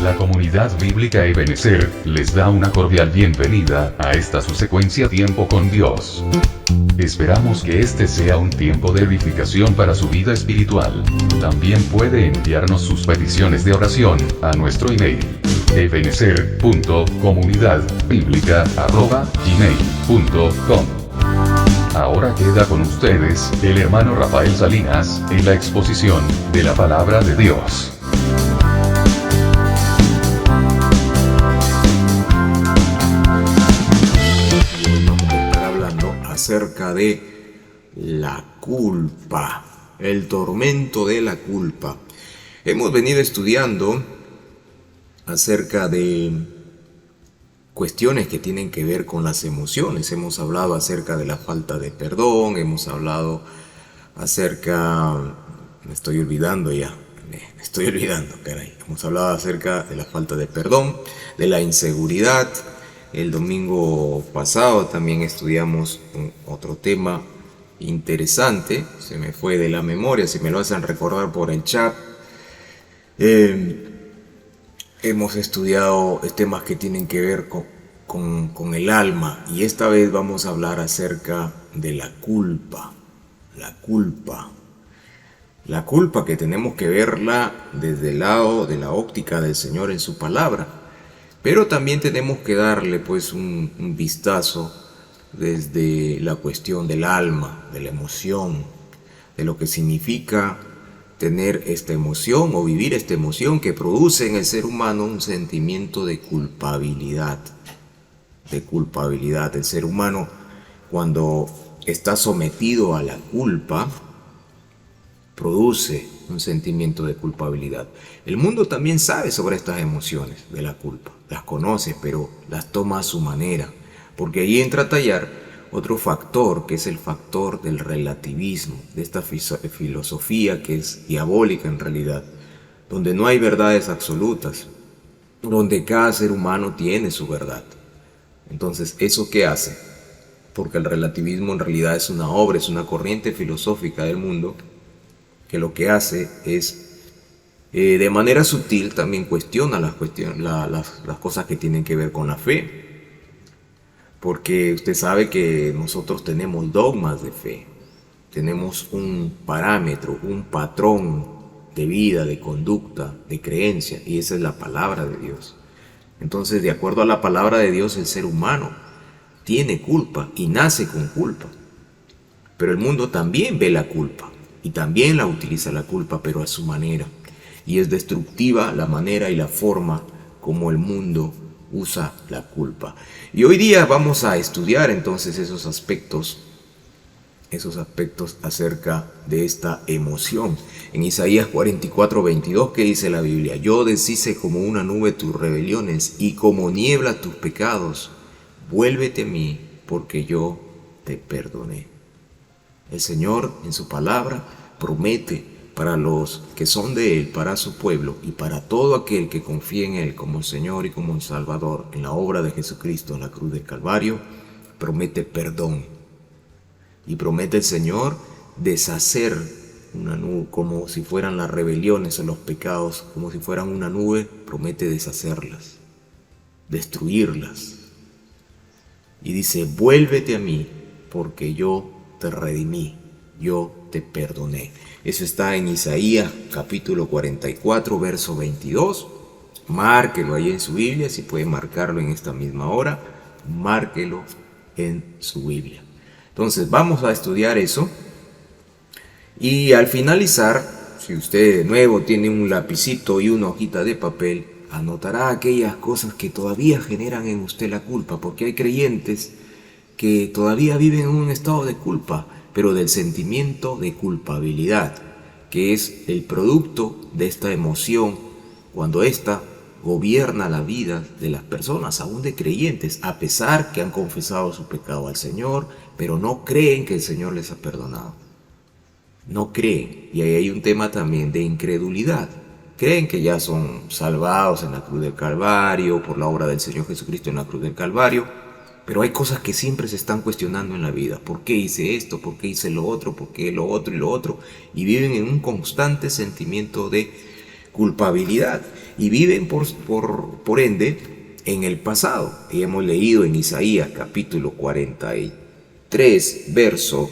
La comunidad bíblica Ebenecer les da una cordial bienvenida a esta su secuencia Tiempo con Dios. Esperamos que este sea un tiempo de edificación para su vida espiritual. También puede enviarnos sus peticiones de oración a nuestro email ebenecer.comunidadbiblica@gmail.com. Ahora queda con ustedes el hermano Rafael Salinas en la exposición de la palabra de Dios. Acerca de la culpa, el tormento de la culpa. Hemos venido estudiando acerca de cuestiones que tienen que ver con las emociones. Hemos hablado acerca de la falta de perdón, hemos hablado acerca... me estoy olvidando, caray. Hemos hablado acerca de la falta de perdón, de la inseguridad. El domingo pasado también estudiamos otro tema interesante, se me fue de la memoria, si me lo hacen recordar por el chat. Hemos estudiado temas que tienen que ver con el alma, y esta vez vamos a hablar acerca de la culpa. La culpa que tenemos que verla desde el lado de la óptica del Señor en su palabra. Pero también tenemos que darle pues un vistazo desde la cuestión del alma, de la emoción, de lo que significa tener esta emoción o vivir esta emoción que produce en el ser humano un sentimiento de culpabilidad. El ser humano, cuando está sometido a la culpa, produce un sentimiento de culpabilidad. El mundo también sabe sobre estas emociones de la culpa, las conoce, pero las toma a su manera, porque ahí entra a tallar otro factor, que es el factor del relativismo, de esta filosofía que es diabólica en realidad, donde no hay verdades absolutas, donde cada ser humano tiene su verdad. Entonces, ¿eso qué hace? Porque el relativismo en realidad es una obra, es una corriente filosófica del mundo, que lo que hace es, de manera sutil, también cuestiona las cosas que tienen que ver con la fe. Porque usted sabe que nosotros tenemos dogmas de fe, tenemos un parámetro, un patrón de vida, de conducta, de creencia, y esa es la palabra de Dios. Entonces, de acuerdo a la palabra de Dios, el ser humano tiene culpa y nace con culpa. Pero el mundo también ve la culpa y también la utiliza la culpa, pero a su manera. Y es destructiva la manera y la forma como el mundo usa la culpa. Y hoy día vamos a estudiar entonces esos aspectos acerca de esta emoción. En Isaías 44:22, ¿qué dice la Biblia? Yo deshice como una nube tus rebeliones y como niebla tus pecados. Vuélvete a mí, porque yo te perdoné. El Señor en su palabra promete para los que son de Él, para su pueblo y para todo aquel que confía en Él como Señor y como Salvador, en la obra de Jesucristo en la cruz del Calvario, promete perdón. Y promete el Señor deshacer una nube, como si fueran las rebeliones o los pecados, como si fueran una nube, promete deshacerlas, destruirlas. Y dice, vuélvete a mí, porque yo te redimí, yo te perdoné. Eso está en Isaías capítulo 44, verso 22. Márquelo ahí en su Biblia, si puede marcarlo en esta misma hora, márquelo en su Biblia. Entonces vamos a estudiar eso. Y al finalizar, si usted de nuevo tiene un lapicito y una hojita de papel, anotará aquellas cosas que todavía generan en usted la culpa, porque hay creyentes que todavía viven en un estado de culpa, pero del sentimiento de culpabilidad, que es el producto de esta emoción cuando ésta gobierna la vida de las personas, aún de creyentes, a pesar que han confesado su pecado al Señor, pero no creen que el Señor les ha perdonado. No creen, y ahí hay un tema también de incredulidad. Creen que ya son salvados en la cruz del Calvario, por la obra del Señor Jesucristo en la cruz del Calvario, pero hay cosas que siempre se están cuestionando en la vida. ¿Por qué hice esto? ¿Por qué hice lo otro? ¿Por qué lo otro y lo otro? Y viven en un constante sentimiento de culpabilidad. y viven por ende en el pasado. Y hemos leído en Isaías capítulo 43, verso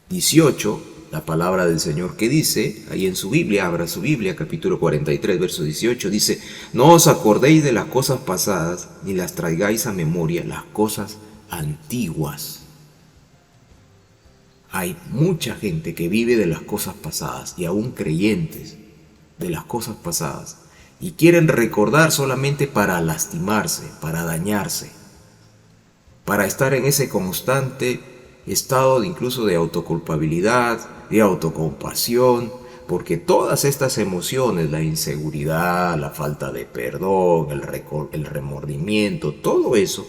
18, la palabra del Señor que dice, ahí en su Biblia, abra su Biblia, capítulo 43, verso 18, dice: no os acordéis de las cosas pasadas, ni las traigáis a memoria las cosas antiguas. Hay mucha gente que vive de las cosas pasadas, y aún creyentes de las cosas pasadas, y quieren recordar solamente para lastimarse, para dañarse, para estar en ese constante estado incluso de autoculpabilidad, de autocompasión, porque todas estas emociones, la inseguridad, la falta de perdón, el remordimiento, todo eso,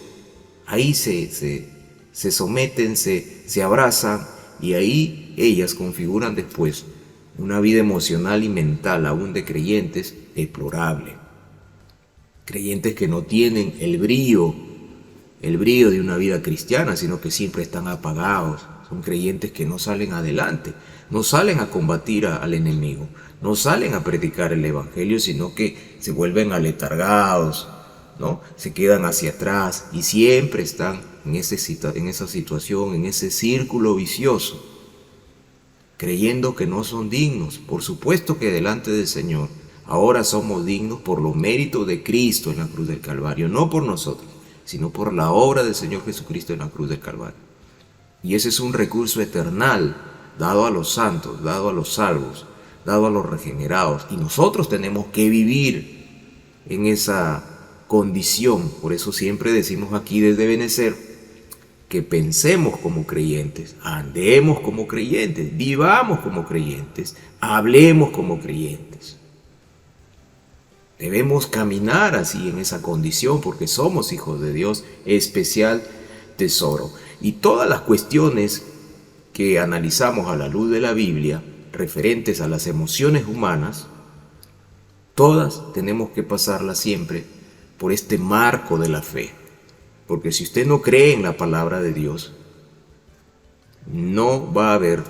ahí se someten, se abrazan, y ahí ellas configuran después una vida emocional y mental aún de creyentes deplorable. Creyentes que no tienen el brillo de una vida cristiana, sino que siempre están apagados. Son creyentes que no salen adelante, no salen a combatir al enemigo, no salen a predicar el evangelio, sino que se vuelven aletargados, ¿no? Se quedan hacia atrás y siempre están en esa situación, en ese círculo vicioso, creyendo que no son dignos. Por supuesto que delante del Señor ahora somos dignos por los méritos de Cristo en la cruz del Calvario, no por nosotros, sino por la obra del Señor Jesucristo en la cruz del Calvario. Y ese es un recurso eternal dado a los santos, dado a los salvos, dado a los regenerados. Y nosotros tenemos que vivir en esa condición. Por eso siempre decimos aquí desde Benecer que pensemos como creyentes, andemos como creyentes, vivamos como creyentes, hablemos como creyentes. Debemos caminar así en esa condición porque somos hijos de Dios, especial tesoro. Y todas las cuestiones que analizamos a la luz de la Biblia, referentes a las emociones humanas, todas tenemos que pasarlas siempre por este marco de la fe. Porque si usted no cree en la palabra de Dios, no va a haber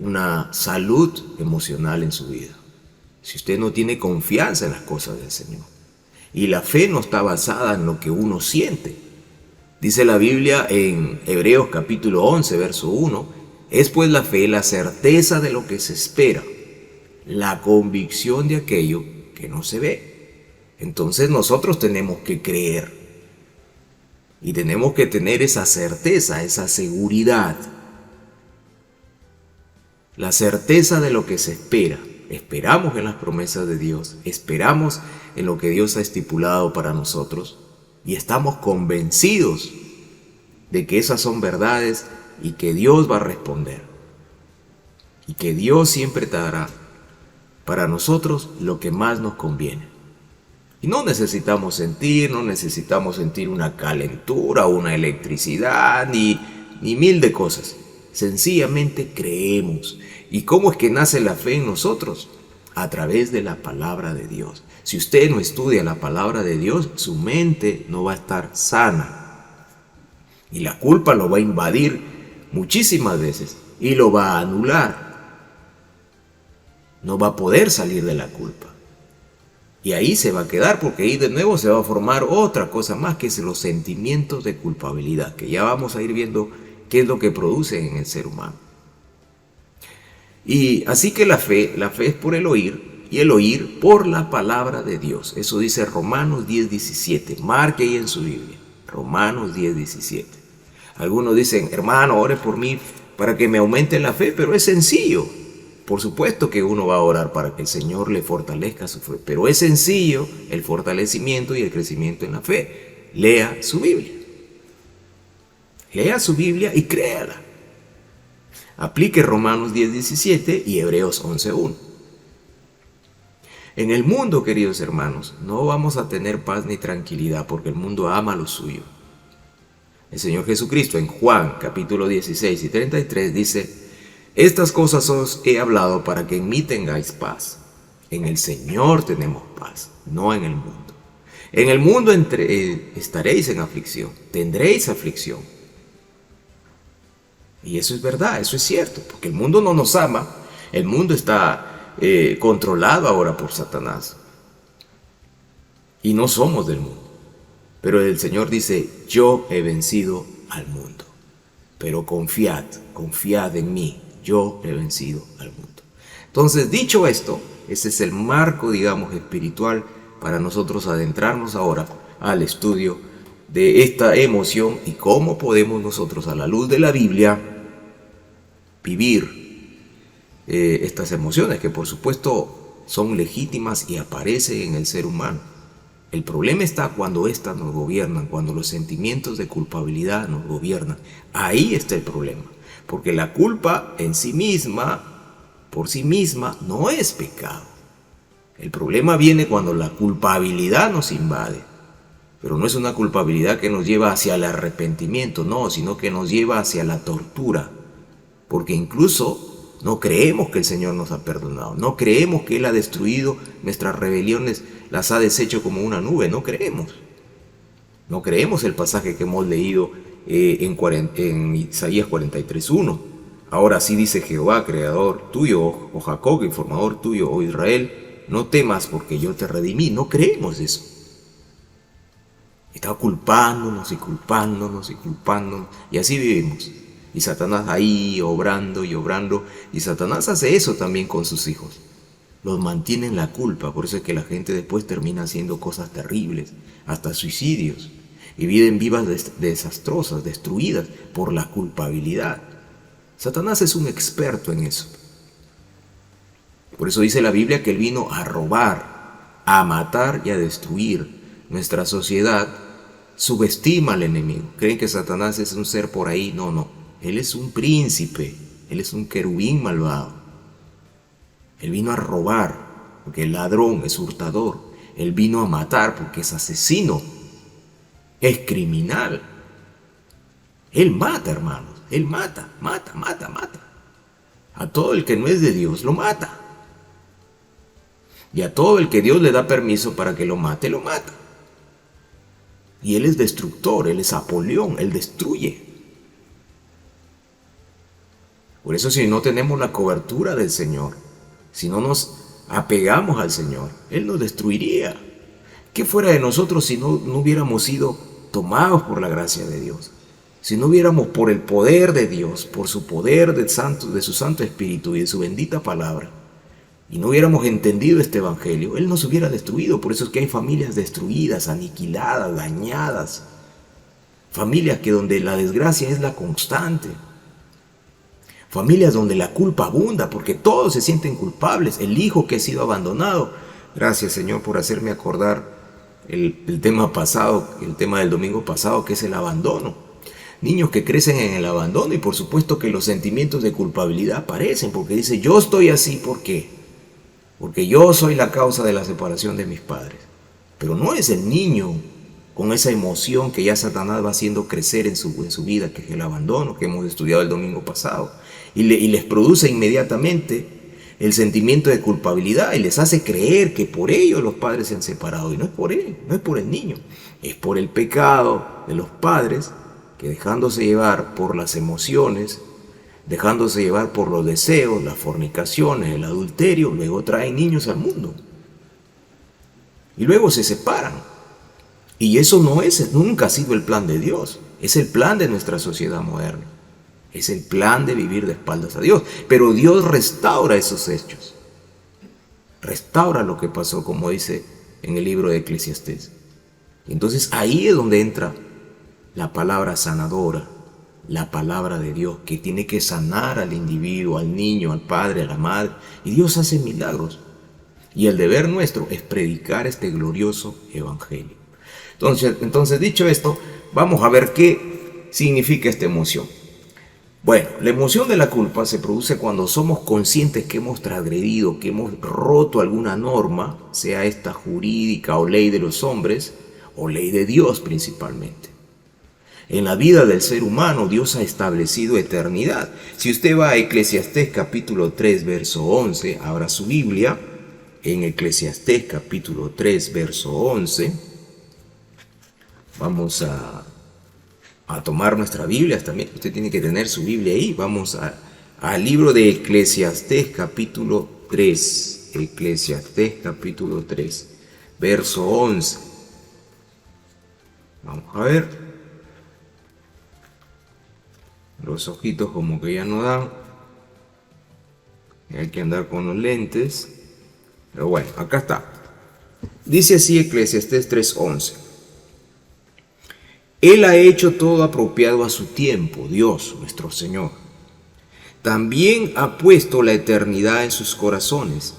una salud emocional en su vida. Si usted no tiene confianza en las cosas del Señor. Y la fe no está basada en lo que uno siente. Dice la Biblia en Hebreos capítulo 11, verso 1, es pues la fe la certeza de lo que se espera, la convicción de aquello que no se ve. Entonces nosotros tenemos que creer y tenemos que tener esa certeza, esa seguridad, la certeza de lo que se espera. Esperamos en las promesas de Dios, esperamos en lo que Dios ha estipulado para nosotros y estamos convencidos de que esas son verdades y que Dios va a responder y que Dios siempre dará para nosotros lo que más nos conviene. Y no necesitamos sentir una calentura, una electricidad, ni mil de cosas. Sencillamente creemos. ¿Y cómo es que nace la fe en nosotros? A través de la palabra de Dios. Si usted no estudia la palabra de Dios, su mente no va a estar sana. Y la culpa lo va a invadir muchísimas veces y lo va a anular. No va a poder salir de la culpa. Y ahí se va a quedar porque ahí de nuevo se va a formar otra cosa más que es los sentimientos de culpabilidad, que ya vamos a ir viendo qué es lo que producen en el ser humano. Y así que la fe es por el oír y el oír por la palabra de Dios. Eso dice Romanos 10:17. Marque ahí en su Biblia. Romanos 10:17. Algunos dicen, hermano, ore por mí para que me aumente la fe, pero es sencillo. Por supuesto que uno va a orar para que el Señor le fortalezca su fe, pero es sencillo el fortalecimiento y el crecimiento en la fe. Lea su Biblia. Lea su Biblia y créala. Aplique Romanos 10:17 y Hebreos 11:1. En el mundo, queridos hermanos, no vamos a tener paz ni tranquilidad porque el mundo ama lo suyo. El Señor Jesucristo en Juan capítulo 16 y 33 dice: estas cosas os he hablado para que en mí tengáis paz. En el Señor tenemos paz, no en el mundo. En el mundo estaréis en aflicción, tendréis aflicción. Y eso es verdad, eso es cierto, porque el mundo no nos ama, el mundo está controlado ahora por Satanás. Y no somos del mundo. Pero el Señor dice, yo he vencido al mundo. Pero confiad en mí, yo he vencido al mundo. Entonces, dicho esto, ese es el marco, digamos, espiritual para nosotros adentrarnos ahora al estudio de esta emoción y cómo podemos nosotros, a la luz de la Biblia, vivir estas emociones que por supuesto son legítimas y aparecen en el ser humano. El problema está cuando éstas nos gobiernan, cuando los sentimientos de culpabilidad nos gobiernan. Ahí está el problema, porque la culpa en sí misma, por sí misma, no es pecado. El problema viene cuando la culpabilidad nos invade, pero no es una culpabilidad que nos lleva hacia el arrepentimiento, no, sino que nos lleva hacia la tortura, porque incluso no creemos que el Señor nos ha perdonado, no creemos que Él ha destruido nuestras rebeliones, las ha deshecho como una nube, no creemos. No creemos el pasaje que hemos leído en Isaías 43:1. Ahora sí dice Jehová, creador tuyo, oh Jacob, informador tuyo, oh Israel, no temas porque yo te redimí. No creemos eso. Está culpándonos y culpándonos y culpándonos, y así vivimos. Y Satanás ahí obrando y obrando, y Satanás hace eso también con sus hijos. Los mantiene en la culpa, por eso es que la gente después termina haciendo cosas terribles, hasta suicidios, y viven vivas desastrosas, destruidas por la culpabilidad. Satanás es un experto en eso. Por eso dice la Biblia que él vino a robar, a matar y a destruir. Nuestra sociedad subestima al enemigo. Creen que Satanás es un ser por ahí. No, no. Él es un príncipe. Él es un querubín malvado. Él vino a robar, porque el ladrón es hurtador. Él vino a matar, porque es asesino. Es criminal. Él mata, hermanos. Él mata. A todo el que no es de Dios lo mata. Y a todo el que Dios le da permiso para que lo mate, lo mata. Y Él es destructor, Él es Apolión, Él destruye. Por eso si no tenemos la cobertura del Señor, si no nos apegamos al Señor, Él nos destruiría. ¿Qué fuera de nosotros si no hubiéramos sido tomados por la gracia de Dios? Si no hubiéramos por el poder de Dios, por su poder de su Santo Espíritu y de su bendita palabra, y no hubiéramos entendido este evangelio, Él nos hubiera destruido. Por eso es que hay familias destruidas, aniquiladas, dañadas. Familias que donde la desgracia es la constante. Familias donde la culpa abunda, porque todos se sienten culpables. El hijo que ha sido abandonado. Gracias, Señor, por hacerme acordar el tema pasado, el tema del domingo pasado, que es el abandono. Niños que crecen en el abandono y por supuesto que los sentimientos de culpabilidad aparecen, porque dice, yo estoy así, ¿por qué? Porque yo soy la causa de la separación de mis padres. Pero no es el niño con esa emoción que ya Satanás va haciendo crecer en su vida, que es el abandono, que hemos estudiado el domingo pasado. Y les produce inmediatamente el sentimiento de culpabilidad y les hace creer que por ello los padres se han separado. Y no es por él, no es por el niño. Es por el pecado de los padres que, dejándose llevar por las emociones, dejándose llevar por los deseos, las fornicaciones, el adulterio, luego traen niños al mundo. Y luego se separan. Y eso nunca ha sido el plan de Dios. Es el plan de nuestra sociedad moderna. Es el plan de vivir de espaldas a Dios. Pero Dios restaura esos hechos. Restaura lo que pasó, como dice en el libro de Eclesiastés. Y entonces ahí es donde entra la palabra sanadora, la palabra de Dios, que tiene que sanar al individuo, al niño, al padre, a la madre. Y Dios hace milagros. Y el deber nuestro es predicar este glorioso evangelio. Entonces, dicho esto, vamos a ver qué significa esta emoción. Bueno, la emoción de la culpa se produce cuando somos conscientes que hemos transgredido, que hemos roto alguna norma, sea esta jurídica o ley de los hombres, o ley de Dios principalmente. En la vida del ser humano, Dios ha establecido eternidad. Si usted va a Eclesiastés capítulo 3, verso 11, abra su Biblia, en Eclesiastés capítulo 3, verso 11, vamos a tomar nuestra Biblia también. Usted tiene que tener su Biblia ahí. Vamos al libro de Eclesiastés capítulo 3, Eclesiastés capítulo 3, verso 11. Vamos a ver. Los ojitos como que ya no dan. Hay que andar con los lentes. Pero bueno, acá está. Dice así Eclesiastés 3:11. Él ha hecho todo apropiado a su tiempo, Dios, nuestro Señor. También ha puesto la eternidad en sus corazones.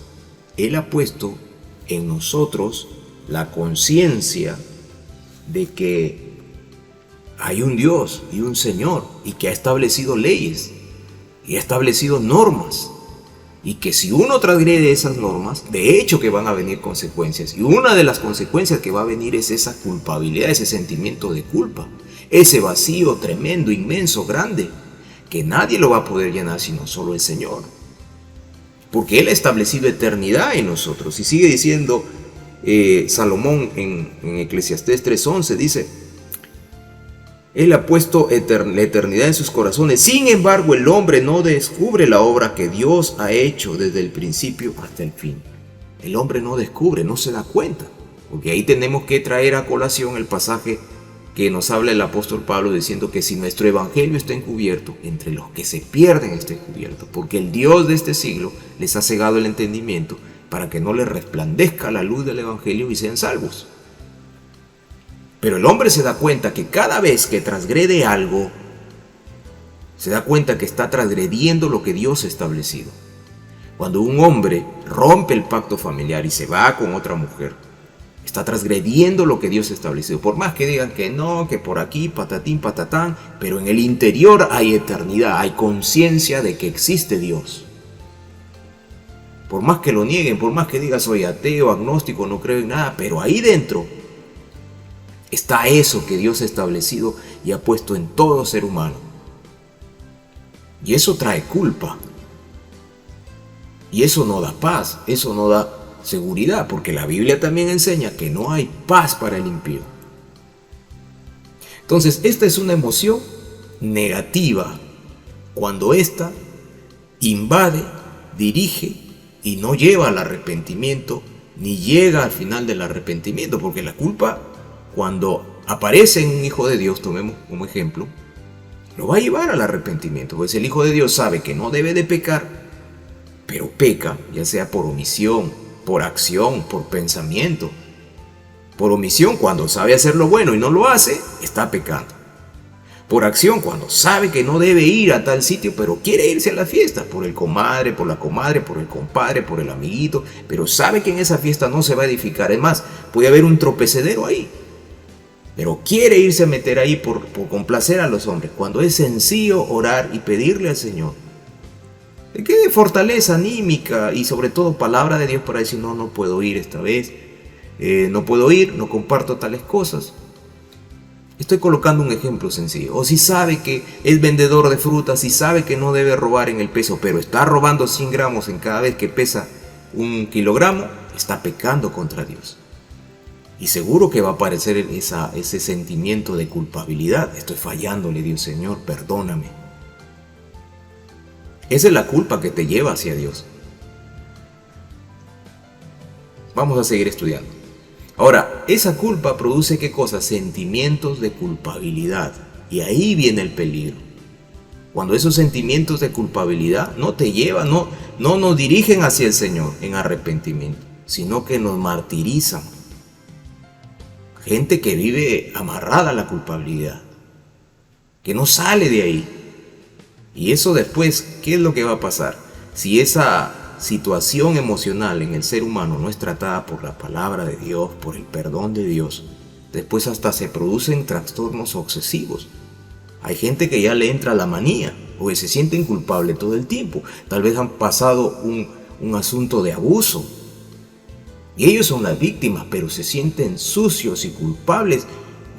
Él ha puesto en nosotros la conciencia de que hay un Dios y un Señor y que ha establecido leyes y ha establecido normas. Y que si uno transgrede esas normas, de hecho que van a venir consecuencias. Y una de las consecuencias que va a venir es esa culpabilidad, ese sentimiento de culpa. Ese vacío tremendo, inmenso, grande, que nadie lo va a poder llenar sino solo el Señor. Porque Él ha establecido eternidad en nosotros. Y sigue diciendo Salomón en Eclesiastés 3:11, dice: Él ha puesto la eternidad en sus corazones. Sin embargo, el hombre no descubre la obra que Dios ha hecho desde el principio hasta el fin. El hombre no descubre, no se da cuenta. Porque ahí tenemos que traer a colación el pasaje que nos habla el apóstol Pablo diciendo que si nuestro evangelio está encubierto, entre los que se pierden está encubierto. Porque el Dios de este siglo les ha cegado el entendimiento para que no les resplandezca la luz del evangelio y sean salvos. Pero el hombre se da cuenta que cada vez que transgrede algo, se da cuenta que está transgrediendo lo que Dios ha establecido. Cuando un hombre rompe el pacto familiar y se va con otra mujer, está transgrediendo lo que Dios ha establecido. Por más que digan que no, que por aquí, patatín, patatán, pero en el interior hay eternidad, hay conciencia de que existe Dios. Por más que lo nieguen, por más que digan soy ateo, agnóstico, no creo en nada, pero ahí dentro está eso que Dios ha establecido y ha puesto en todo ser humano. Y eso trae culpa. Y eso no da paz, eso no da seguridad, porque la Biblia también enseña que no hay paz para el impío. Entonces, esta es una emoción negativa cuando ésta invade, dirige y no lleva al arrepentimiento, ni llega al final del arrepentimiento, porque la culpa, cuando aparece en un hijo de Dios, tomemos como ejemplo, lo va a llevar al arrepentimiento, pues el hijo de Dios sabe que no debe de pecar, pero peca, ya sea por omisión, por acción, por pensamiento. Por omisión, cuando sabe hacer lo bueno y no lo hace, está pecando. Por acción, cuando sabe que no debe ir a tal sitio, pero quiere irse a la fiesta, por el comadre, por la comadre, por el compadre, por el amiguito, pero sabe que en esa fiesta no se va a edificar. Es más, puede haber un tropecedero ahí, pero quiere irse a meter ahí por complacer a los hombres, cuando es sencillo orar y pedirle al Señor que dé fortaleza anímica y sobre todo palabra de Dios para decir no puedo ir esta vez, no puedo ir, no comparto tales cosas. Estoy colocando un ejemplo sencillo. O si sabe que es vendedor de frutas y sabe que no debe robar en el peso, pero está robando 100 gramos en cada vez que pesa 1 kilogramo, está pecando contra Dios. Y seguro que va a aparecer ese sentimiento de culpabilidad. Estoy fallándole, Dios, Señor, perdóname. Esa es la culpa que te lleva hacia Dios. Vamos a seguir estudiando. Ahora, esa culpa produce ¿qué cosa? Sentimientos de culpabilidad. Y ahí viene el peligro. Cuando esos sentimientos de culpabilidad no te llevan, no nos dirigen hacia el Señor en arrepentimiento, sino que nos martirizan. Gente que vive amarrada a la culpabilidad, que no sale de ahí. Y eso después, ¿qué es lo que va a pasar? Si esa situación emocional en el ser humano no es tratada por la palabra de Dios, por el perdón de Dios, después hasta se producen trastornos obsesivos. Hay gente que ya le entra la manía, o que se sienten culpables todo el tiempo. Tal vez han pasado un asunto de abuso. Y ellos son las víctimas, pero se sienten sucios y culpables.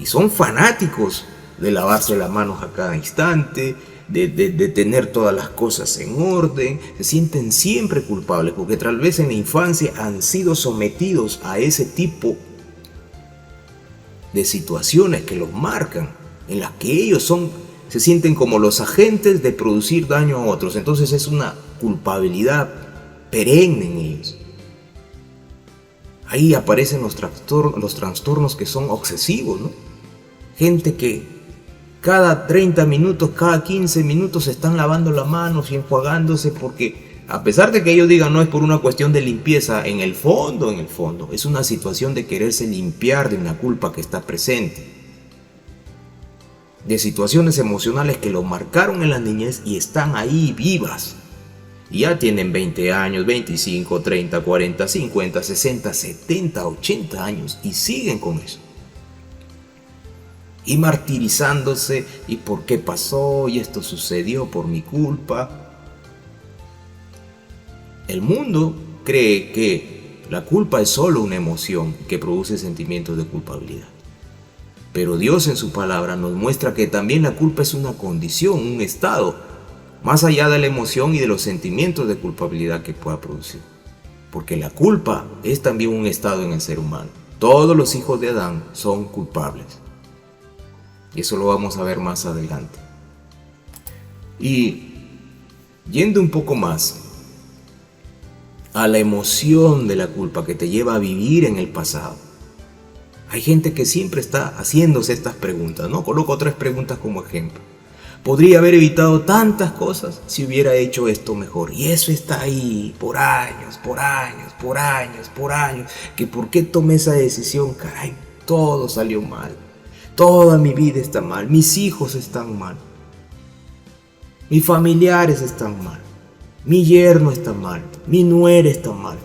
Y son fanáticos de lavarse las manos a cada instante, de tener todas las cosas en orden. Se sienten siempre culpables porque tal vez en la infancia han sido sometidos a ese tipo de situaciones que los marcan, en las que ellos se sienten como los agentes de producir daño a otros. Entonces es una culpabilidad perenne en ellos. Ahí aparecen los trastornos que son obsesivos, ¿no? Gente que cada 30 minutos, cada 15 minutos se están lavando las manos y enjuagándose porque, a pesar de que ellos digan no es por una cuestión de limpieza, en el fondo, es una situación de quererse limpiar de una culpa que está presente. De situaciones emocionales que lo marcaron en la niñez y están ahí vivas. Y ya tienen 20 años, 25, 30, 40, 50, 60, 70, 80 años y siguen con eso. Y martirizándose, y por qué pasó, y esto sucedió por mi culpa. El mundo cree que la culpa es solo una emoción que produce sentimientos de culpabilidad. Pero Dios en su palabra nos muestra que también la culpa es una condición, un estado, más allá de la emoción y de los sentimientos de culpabilidad que pueda producir. Porque la culpa es también un estado en el ser humano. Todos los hijos de Adán son culpables. Y eso lo vamos a ver más adelante. Y yendo un poco más a la emoción de la culpa que te lleva a vivir en el pasado. Hay gente que siempre está haciéndose estas preguntas, ¿no? Coloco 3 preguntas como ejemplo. Podría haber evitado tantas cosas si hubiera hecho esto mejor. Y eso está ahí por años, que por qué tomé esa decisión, caray, todo salió mal. Toda mi vida está mal, mis hijos están mal, mis familiares están mal, mi yerno está mal, mi nuera está mal.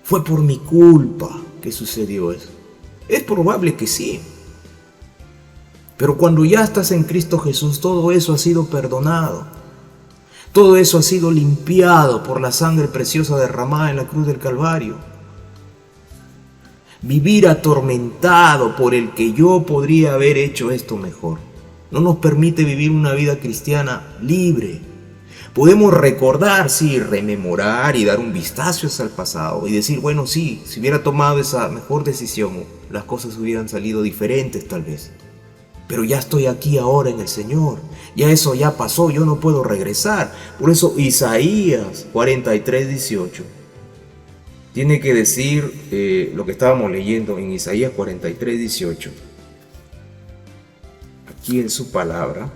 Fue por mi culpa que sucedió eso. Es probable que sí. Pero cuando ya estás en Cristo Jesús, todo eso ha sido perdonado. Todo eso ha sido limpiado por la sangre preciosa derramada en la cruz del Calvario. Vivir atormentado por el que yo podría haber hecho esto mejor no nos permite vivir una vida cristiana libre. Podemos recordar, sí, rememorar y dar un vistazo hacia el pasado y decir, bueno, sí, si hubiera tomado esa mejor decisión, las cosas hubieran salido diferentes tal vez. Pero ya estoy aquí ahora en el Señor. Ya eso ya pasó, yo no puedo regresar. Por eso Isaías 43:18 tiene que decir lo que estábamos leyendo en Isaías 43:18. Aquí en su palabra,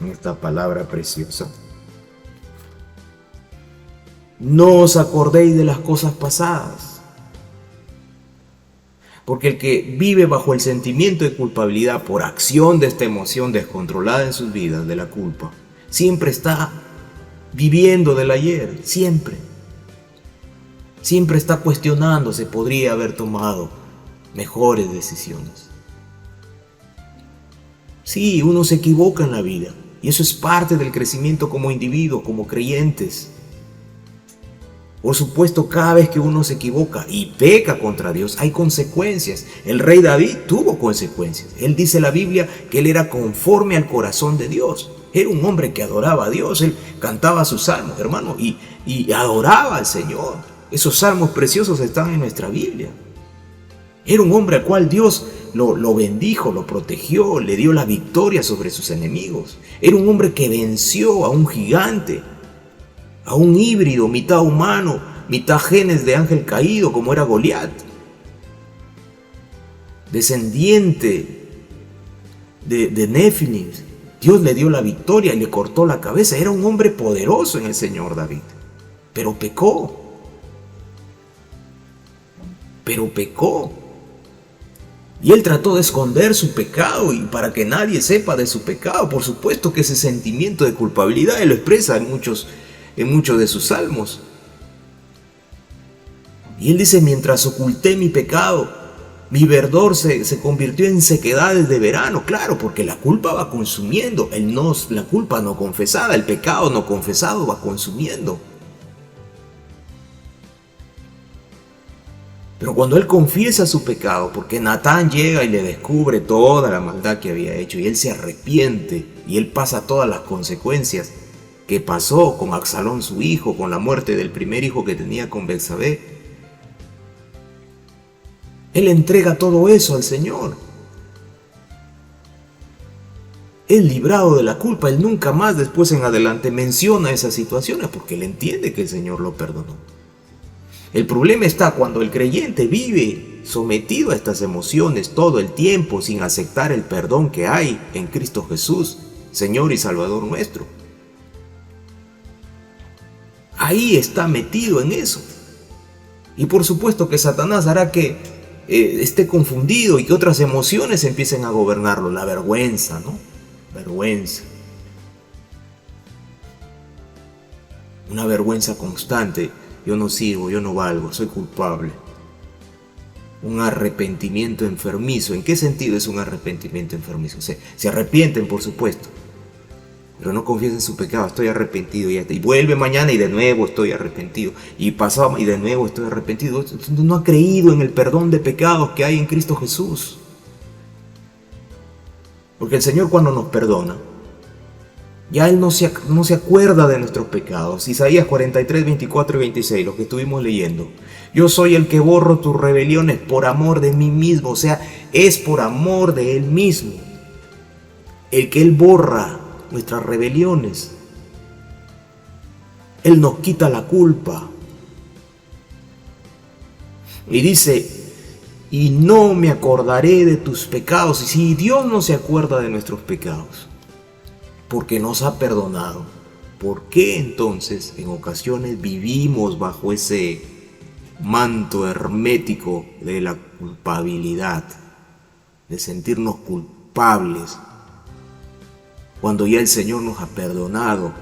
en esta palabra preciosa. No os acordéis de las cosas pasadas. Porque el que vive bajo el sentimiento de culpabilidad por acción de esta emoción descontrolada en sus vidas, de la culpa, siempre está viviendo del ayer, siempre. Siempre está cuestionándose, podría haber tomado mejores decisiones. Sí, uno se equivoca en la vida y eso es parte del crecimiento como individuo, como creyentes. Por supuesto, cada vez que uno se equivoca y peca contra Dios, hay consecuencias. El rey David tuvo consecuencias. Él dice en la Biblia que él era conforme al corazón de Dios. Era un hombre que adoraba a Dios. Él cantaba sus salmos, hermano, y adoraba al Señor. Esos salmos preciosos están en nuestra Biblia. Era un hombre al cual Dios lo bendijo, lo protegió, le dio la victoria sobre sus enemigos. Era un hombre que venció a un gigante, a un híbrido, mitad humano, mitad genes de ángel caído, como era Goliat. Descendiente de Nefilim. Dios le dio la victoria y le cortó la cabeza. Era un hombre poderoso en el Señor David. Pero pecó. Y él trató de esconder su pecado y para que nadie sepa de su pecado. Por supuesto que ese sentimiento de culpabilidad él lo expresa en muchos de sus salmos. Y él dice, mientras oculté mi pecado, mi verdor se convirtió en sequedades de verano. Claro, porque la culpa va consumiendo. La culpa no confesada, el pecado no confesado va consumiendo. Pero cuando él confiesa su pecado, porque Natán llega y le descubre toda la maldad que había hecho, y él se arrepiente, y él pasa todas las consecuencias que pasó con Absalón su hijo, con la muerte del primer hijo que tenía con Betsabé, él entrega todo eso al Señor. es librado de la culpa. Él nunca más después en adelante menciona esas situaciones porque él entiende que el Señor lo perdonó. El problema está cuando el creyente vive sometido a estas emociones todo el tiempo sin aceptar el perdón que hay en Cristo Jesús, Señor y Salvador nuestro. Ahí está metido en eso. Y por supuesto que Satanás hará que esté confundido y que otras emociones empiecen a gobernarlo. La vergüenza, ¿no? Vergüenza. Una vergüenza constante. Yo no sirvo, yo no valgo, soy culpable. Un arrepentimiento enfermizo. ¿En qué sentido es un arrepentimiento enfermizo? Se arrepienten, por supuesto, pero no confiesan su pecado. Estoy arrepentido y vuelve mañana y de nuevo estoy arrepentido. Y pasado y de nuevo estoy arrepentido. No ha creído en el perdón de pecados que hay en Cristo Jesús. Porque el Señor cuando nos perdona, ya Él no se acuerda de nuestros pecados. Isaías 43, 24 y 26, lo que estuvimos leyendo. Yo soy el que borro tus rebeliones por amor de mí mismo. O sea, es por amor de Él mismo. El que Él borra nuestras rebeliones. Él nos quita la culpa. Y dice, y no me acordaré de tus pecados. Y si Dios no se acuerda de nuestros pecados, porque nos ha perdonado, ¿por qué entonces en ocasiones vivimos bajo ese manto hermético de la culpabilidad, de sentirnos culpables, cuando ya el Señor nos ha perdonado?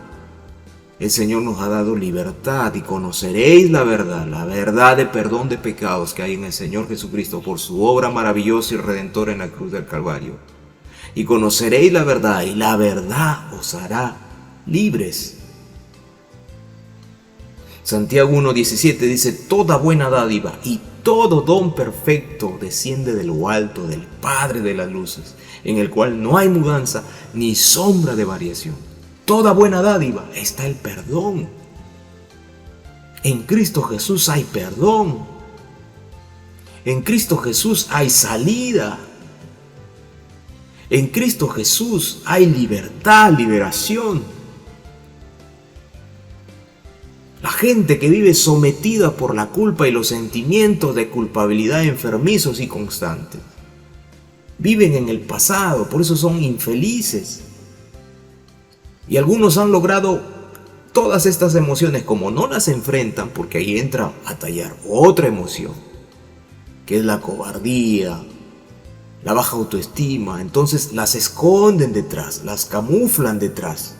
El Señor nos ha dado libertad y conoceréis la verdad de perdón de pecados que hay en el Señor Jesucristo por su obra maravillosa y redentora en la cruz del Calvario. Y conoceréis la verdad y la verdad os hará libres. Santiago 1:17 dice, toda buena dádiva y todo don perfecto desciende de lo alto del Padre de las luces, en el cual no hay mudanza ni sombra de variación. Toda buena dádiva está el perdón. En Cristo Jesús hay perdón. En Cristo Jesús hay salida. En Cristo Jesús hay libertad, liberación. La gente que vive sometida por la culpa y los sentimientos de culpabilidad enfermizos y constantes, viven en el pasado, por eso son infelices. Y algunos han logrado todas estas emociones, como no las enfrentan, porque ahí entra a tallar otra emoción, que es la cobardía, la baja autoestima. Entonces las esconden detrás, las camuflan detrás,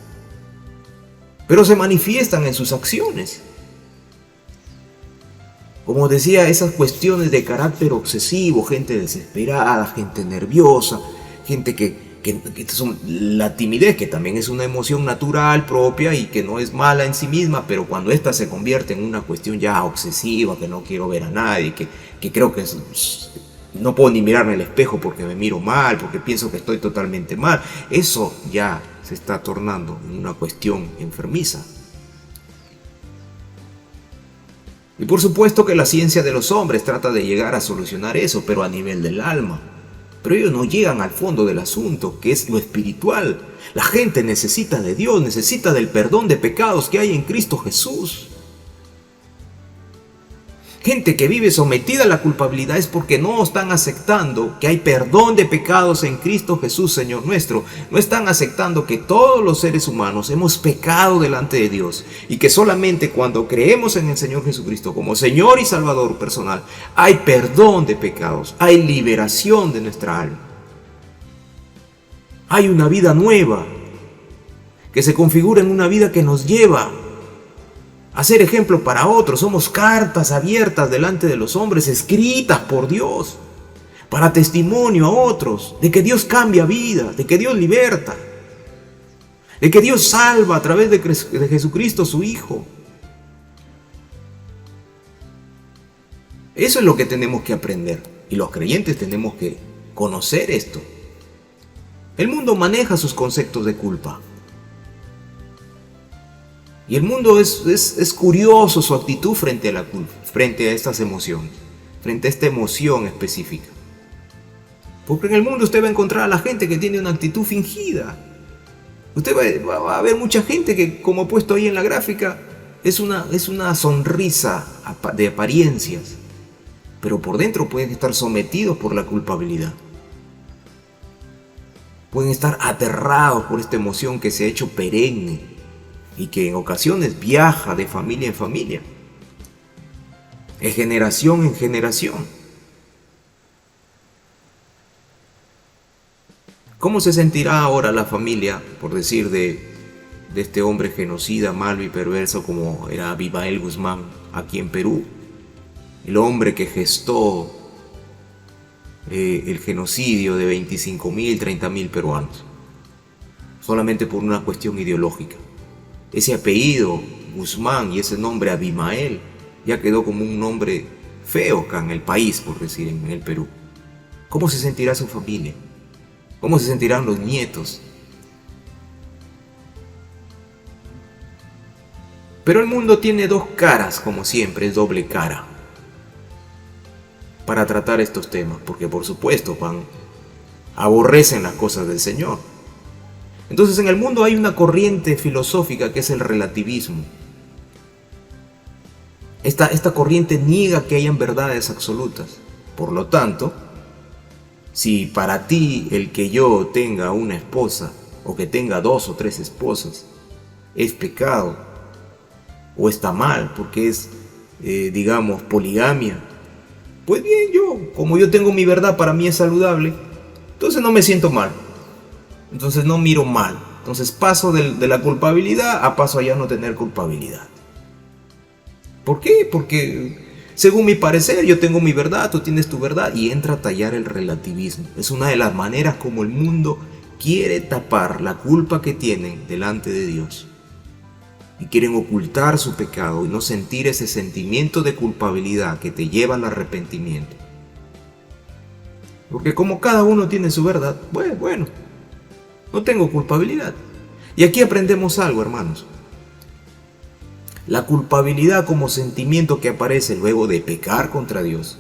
pero se manifiestan en sus acciones. Como decía, esas cuestiones de carácter obsesivo, gente desesperada, gente nerviosa, gente que son la timidez, que también es una emoción natural propia y que no es mala en sí misma, pero cuando ésta se convierte en una cuestión ya obsesiva, que no quiero ver a nadie, que creo que no puedo ni mirarme al espejo porque me miro mal, porque pienso que estoy totalmente mal, eso ya se está tornando en una cuestión enfermiza. Y por supuesto que la ciencia de los hombres trata de llegar a solucionar eso, pero a nivel del alma. Pero ellos no llegan al fondo del asunto, que es lo espiritual. La gente necesita de Dios, necesita del perdón de pecados que hay en Cristo Jesús. Gente que vive sometida a la culpabilidad es porque no están aceptando que hay perdón de pecados en Cristo Jesús, Señor nuestro. No están aceptando que todos los seres humanos hemos pecado delante de Dios y que solamente cuando creemos en el Señor Jesucristo como Señor y Salvador personal, hay perdón de pecados, hay liberación de nuestra alma. Hay una vida nueva que se configura en una vida que nos lleva a ser ejemplo para otros. Somos cartas abiertas delante de los hombres, escritas por Dios, para testimonio a otros de que Dios cambia vidas, de que Dios liberta, de que Dios salva a través de Jesucristo su Hijo. Eso es lo que tenemos que aprender, y los creyentes tenemos que conocer esto. El mundo maneja sus conceptos de culpa. Y el mundo es curioso su actitud frente a la culpa, frente a estas emociones, frente a esta emoción específica. Porque en el mundo usted va a encontrar a la gente que tiene una actitud fingida. Usted va a ver mucha gente que, como he puesto ahí en la gráfica, es una sonrisa de apariencias, pero por dentro pueden estar sometidos por la culpabilidad. Pueden estar aterrados por esta emoción que se ha hecho perenne y que en ocasiones viaja de familia en familia, de generación en generación. ¿Cómo se sentirá ahora la familia, por decir, de este hombre genocida, malo y perverso como era Abimael Guzmán aquí en Perú? El hombre que gestó el genocidio de 25.000, 30.000 peruanos, solamente por una cuestión ideológica. Ese apellido Guzmán y ese nombre Abimael ya quedó como un nombre feo acá en el país, por decir, en el Perú. ¿Cómo se sentirá su familia? ¿Cómo se sentirán los nietos? Pero el mundo tiene dos caras, como siempre, es doble cara para tratar estos temas, porque por supuesto aborrecen las cosas del Señor. Entonces en el mundo hay una corriente filosófica que es el relativismo. Esta corriente niega que hayan verdades absolutas. Por lo tanto, si para ti el que yo tenga una esposa o que tenga 2 o 3 esposas es pecado o está mal porque es, digamos, poligamia, pues bien, como yo tengo mi verdad, para mí es saludable, entonces no me siento mal, entonces no miro mal, entonces paso de la culpabilidad a paso a ya no tener culpabilidad. ¿Por qué? Porque según mi parecer yo tengo mi verdad, tú tienes tu verdad, y entra a tallar el relativismo. Es una de las maneras como el mundo quiere tapar la culpa que tienen delante de Dios. Y quieren ocultar su pecado y no sentir ese sentimiento de culpabilidad que te lleva al arrepentimiento. Porque como cada uno tiene su verdad, bueno, no tengo culpabilidad. Y aquí aprendemos algo, hermanos. La culpabilidad como sentimiento que aparece luego de pecar contra Dios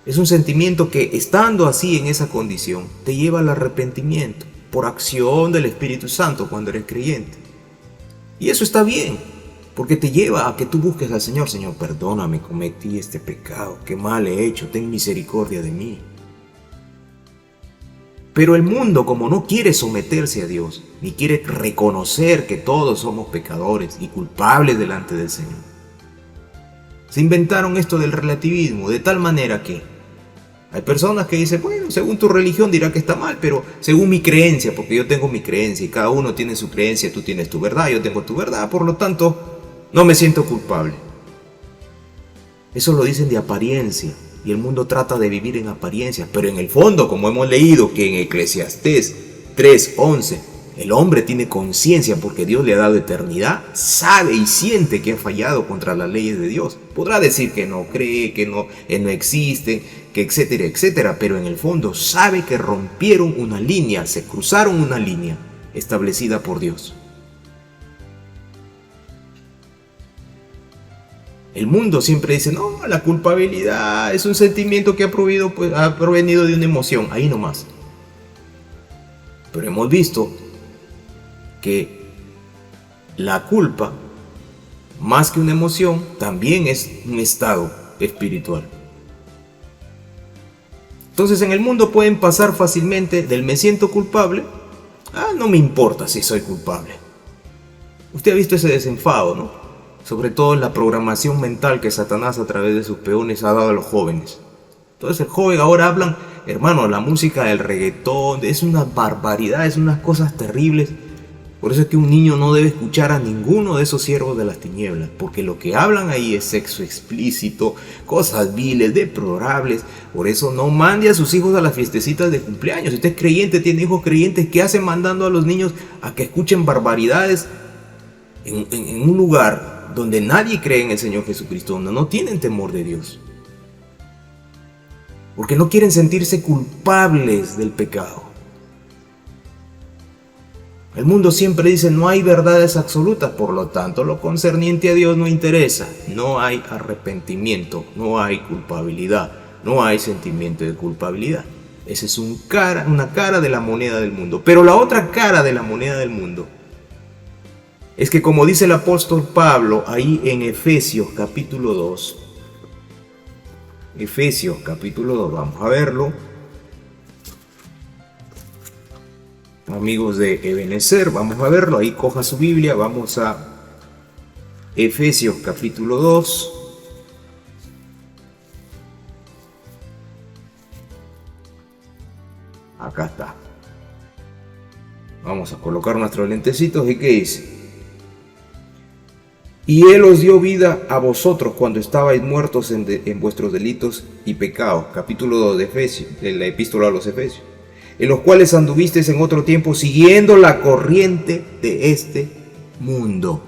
es un sentimiento que, estando así en esa condición, te lleva al arrepentimiento por acción del Espíritu Santo cuando eres creyente. Y eso está bien, porque te lleva a que tú busques al Señor. Señor, perdóname, cometí este pecado, qué mal he hecho, ten misericordia de mí. Pero el mundo, como no quiere someterse a Dios, ni quiere reconocer que todos somos pecadores y culpables delante del Señor, se inventaron esto del relativismo, de tal manera que hay personas que dicen, bueno, según tu religión dirá que está mal, pero según mi creencia, porque yo tengo mi creencia y cada uno tiene su creencia, tú tienes tu verdad, yo tengo tu verdad, por lo tanto, no me siento culpable. Eso lo dicen de apariencia, y el mundo trata de vivir en apariencia, pero en el fondo, como hemos leído que en Eclesiastés 3:11, el hombre tiene conciencia porque Dios le ha dado eternidad, sabe y siente que ha fallado contra las leyes de Dios. Podrá decir que no cree, que no existen, que etcétera, etcétera, pero en el fondo sabe que rompieron una línea, se cruzaron una línea establecida por Dios. El mundo siempre dice, no, la culpabilidad es un sentimiento que ha provenido de una emoción, ahí nomás. Pero hemos visto que la culpa, más que una emoción, también es un estado espiritual. Entonces en el mundo pueden pasar fácilmente del me siento culpable a no me importa si soy culpable. Usted ha visto ese desenfado, ¿no? Sobre todo en la programación mental que Satanás a través de sus peones ha dado a los jóvenes. Entonces el joven ahora hablan, hermano, la música del reggaetón, es una barbaridad, es unas cosas terribles. Por eso es que un niño no debe escuchar a ninguno de esos siervos de las tinieblas, porque lo que hablan ahí es sexo explícito, cosas viles, deplorables. Por eso no mande a sus hijos a las fiestecitas de cumpleaños. Si usted es creyente, tiene hijos creyentes, ¿qué hacen mandando a los niños a que escuchen barbaridades en un lugar donde nadie cree en el Señor Jesucristo, donde no tienen temor de Dios? Porque no quieren sentirse culpables del pecado. El mundo siempre dice, no hay verdades absolutas, por lo tanto, lo concerniente a Dios no interesa. No hay arrepentimiento, no hay culpabilidad, no hay sentimiento de culpabilidad. Esa es una cara de la moneda del mundo. Pero la otra cara de la moneda del mundo es que, como dice el apóstol Pablo ahí en Efesios capítulo 2, Efesios capítulo 2, vamos a verlo. Amigos de Ebenezer, vamos a verlo. Ahí coja su Biblia, vamos a Efesios capítulo 2. Acá está. Vamos a colocar nuestros lentecitos. ¿Y qué dice? Y Él os dio vida a vosotros cuando estabais muertos en vuestros delitos y pecados. Capítulo 2 de Efesios, de la epístola a los Efesios. En los cuales anduvisteis en otro tiempo siguiendo la corriente de este mundo.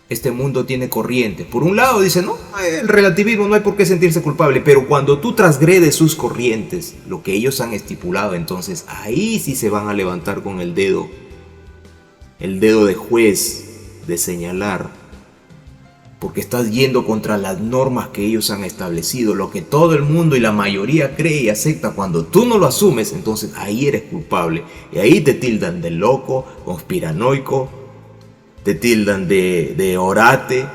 Este mundo tiene corriente. Por un lado dice, no, el relativismo, no hay por qué sentirse culpable. Pero cuando tú transgredes sus corrientes, lo que ellos han estipulado, entonces ahí sí se van a levantar con el dedo de juez, de señalar. Porque estás yendo contra las normas que ellos han establecido, lo que todo el mundo y la mayoría cree y acepta. Cuando tú no lo asumes, entonces ahí eres culpable. Y ahí te tildan de loco, conspiranoico, te tildan de orate,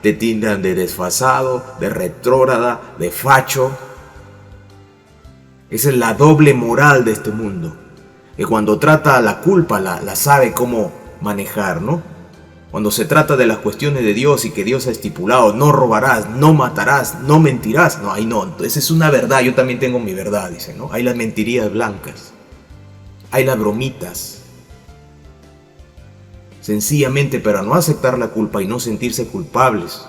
te tildan de desfasado, de retrógrada, de facho. Esa es la doble moral de este mundo, que cuando trata a la culpa la sabe cómo manejar, ¿no? Cuando se trata de las cuestiones de Dios y que Dios ha estipulado, no robarás, no matarás, no mentirás. No, ahí no, esa es una verdad, yo también tengo mi verdad, dice, ¿no? Hay las mentirías blancas, hay las bromitas. Sencillamente para no aceptar la culpa y no sentirse culpables.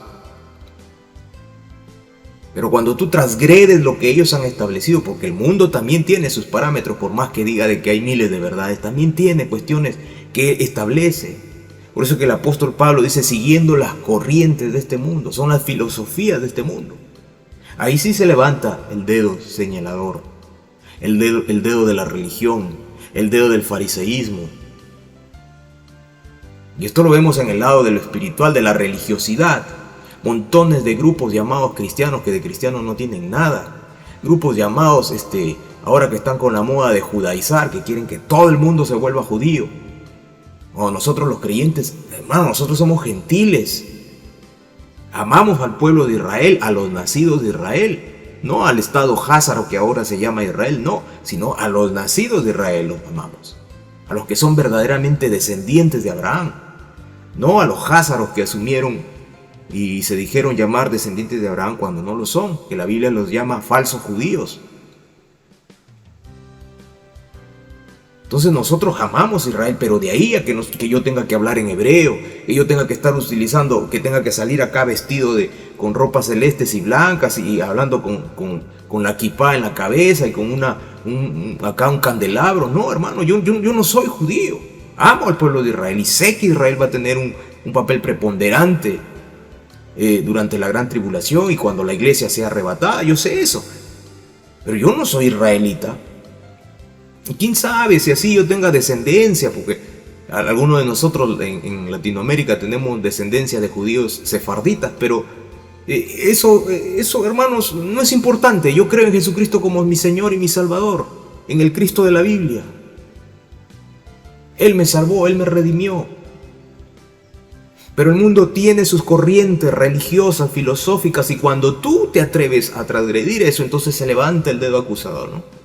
Pero cuando tú transgredes lo que ellos han establecido, porque el mundo también tiene sus parámetros, por más que diga de que hay miles de verdades, también tiene cuestiones que establece. Por eso que el apóstol Pablo dice, siguiendo las corrientes de este mundo, son las filosofías de este mundo. Ahí sí se levanta el dedo señalador, el dedo de la religión, el dedo del fariseísmo. Y esto lo vemos en el lado de lo espiritual, de la religiosidad. Montones de grupos llamados cristianos que de cristianos no tienen nada. Grupos llamados, ahora que están con la moda de judaizar, que quieren que todo el mundo se vuelva judío. O nosotros los creyentes, hermano, nosotros somos gentiles. Amamos al pueblo de Israel, a los nacidos de Israel. No al estado házaro que ahora se llama Israel, no, sino a los nacidos de Israel los amamos. A los que son verdaderamente descendientes de Abraham. No a los házaros que asumieron y se dijeron llamar descendientes de Abraham cuando no lo son, que la Biblia los llama falsos judíos. Entonces nosotros amamos a Israel, pero de ahí a que yo tenga que hablar en hebreo, que yo tenga que estar utilizando, que tenga que salir acá vestido con ropas celestes y blancas y hablando con la kipá en la cabeza y con acá un candelabro. No, hermano, yo no soy judío. Amo al pueblo de Israel y sé que Israel va a tener un papel preponderante durante la gran tribulación y cuando la iglesia sea arrebatada. Yo sé eso, pero yo no soy israelita. Y quién sabe si así yo tenga descendencia, porque algunos de nosotros en Latinoamérica tenemos descendencia de judíos sefarditas, pero eso, hermanos, no es importante. Yo creo en Jesucristo como mi Señor y mi Salvador, en el Cristo de la Biblia. Él me salvó, Él me redimió. Pero el mundo tiene sus corrientes religiosas, filosóficas, y cuando tú te atreves a transgredir eso, entonces se levanta el dedo acusador, ¿no?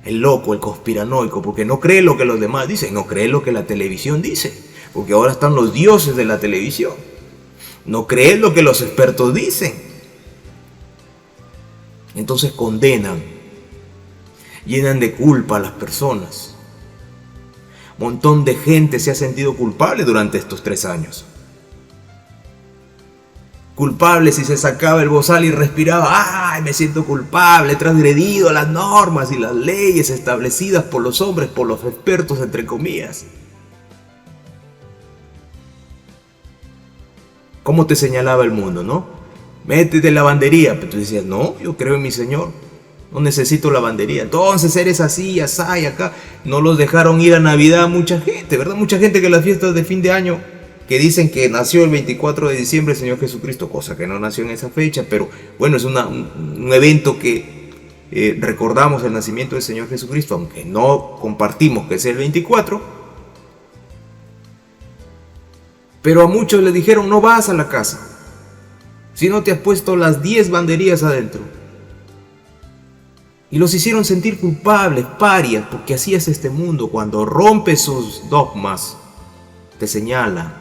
El loco, el conspiranoico, porque no cree lo que los demás dicen, no cree lo que la televisión dice, porque ahora están los dioses de la televisión. No cree lo que los expertos dicen. Entonces condenan, llenan de culpa a las personas. Un montón de gente se ha sentido culpable durante estos 3 años. Culpable si se sacaba el bozal y respiraba, ¡ay, me siento culpable! He transgredido las normas y las leyes establecidas por los hombres, por los expertos, entre comillas. ¿Cómo te señalaba el mundo, no? Métete lavandería. Pero tú decías, no, yo creo en mi Señor. No necesito lavandería. Entonces eres así, asá y acá. No los dejaron ir a Navidad mucha gente, ¿verdad? Mucha gente que las fiestas de fin de año, que dicen que nació el 24 de diciembre el Señor Jesucristo, cosa que no nació en esa fecha, pero bueno, es un evento que recordamos el nacimiento del Señor Jesucristo, aunque no compartimos que es el 24, pero a muchos les dijeron: no vas a la casa si no te has puesto las 10 banderías adentro. Y los hicieron sentir culpables, parias, porque así es este mundo. Cuando rompe sus dogmas, te señala.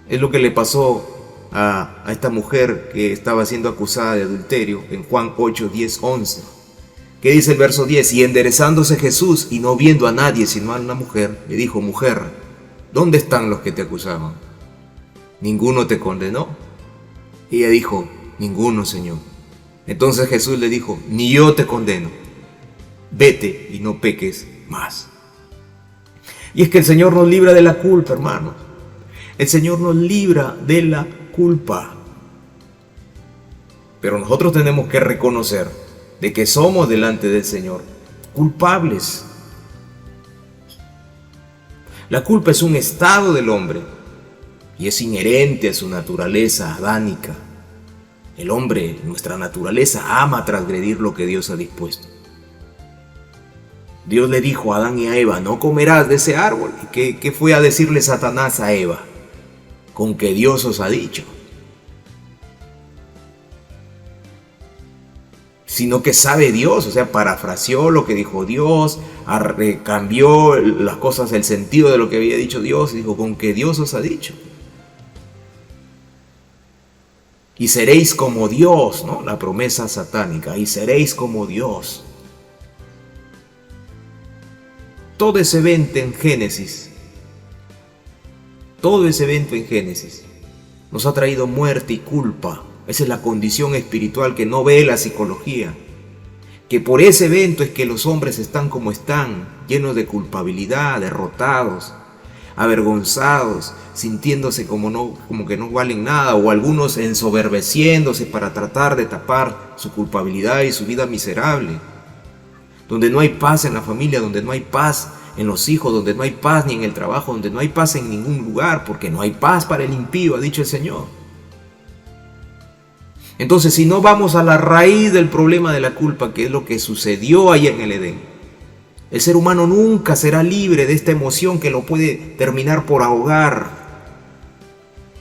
Es lo que le pasó a esta mujer que estaba siendo acusada de adulterio en Juan 8, 10, 11. Que dice el verso 10: y enderezándose Jesús y no viendo a nadie sino a una mujer, le dijo: mujer, ¿dónde están los que te acusaban? ¿Ninguno te condenó? Y ella dijo: ninguno, Señor. Entonces Jesús le dijo: ni yo te condeno. Vete y no peques más. Y es que el Señor nos libra de la culpa, hermanos. El Señor nos libra de la culpa. Pero nosotros tenemos que reconocer de que somos delante del Señor culpables. La culpa es un estado del hombre y es inherente a su naturaleza adánica. El hombre, nuestra naturaleza, ama transgredir lo que Dios ha dispuesto. Dios le dijo a Adán y a Eva: no comerás de ese árbol. ¿Y qué fue a decirle Satanás a Eva? Con que Dios os ha dicho. Sino que sabe Dios, o sea, parafraseó lo que dijo Dios, cambió las cosas, el sentido de lo que había dicho Dios, y dijo: con que Dios os ha dicho. Y seréis como Dios, ¿no? La promesa satánica, y seréis como Dios. Todo ese evento en Génesis, nos ha traído muerte y culpa. Esa es la condición espiritual que no ve la psicología. Que por ese evento es que los hombres están como están, llenos de culpabilidad, derrotados, avergonzados, sintiéndose como que no valen nada, o algunos ensoberbeciéndose para tratar de tapar su culpabilidad y su vida miserable. Donde no hay paz en la familia, donde no hay paz en los hijos, donde no hay paz ni en el trabajo, donde no hay paz en ningún lugar, porque no hay paz para el impío, ha dicho el Señor. Entonces, si no vamos a la raíz del problema de la culpa, que es lo que sucedió ahí en el Edén, el ser humano nunca será libre de esta emoción que lo puede terminar por ahogar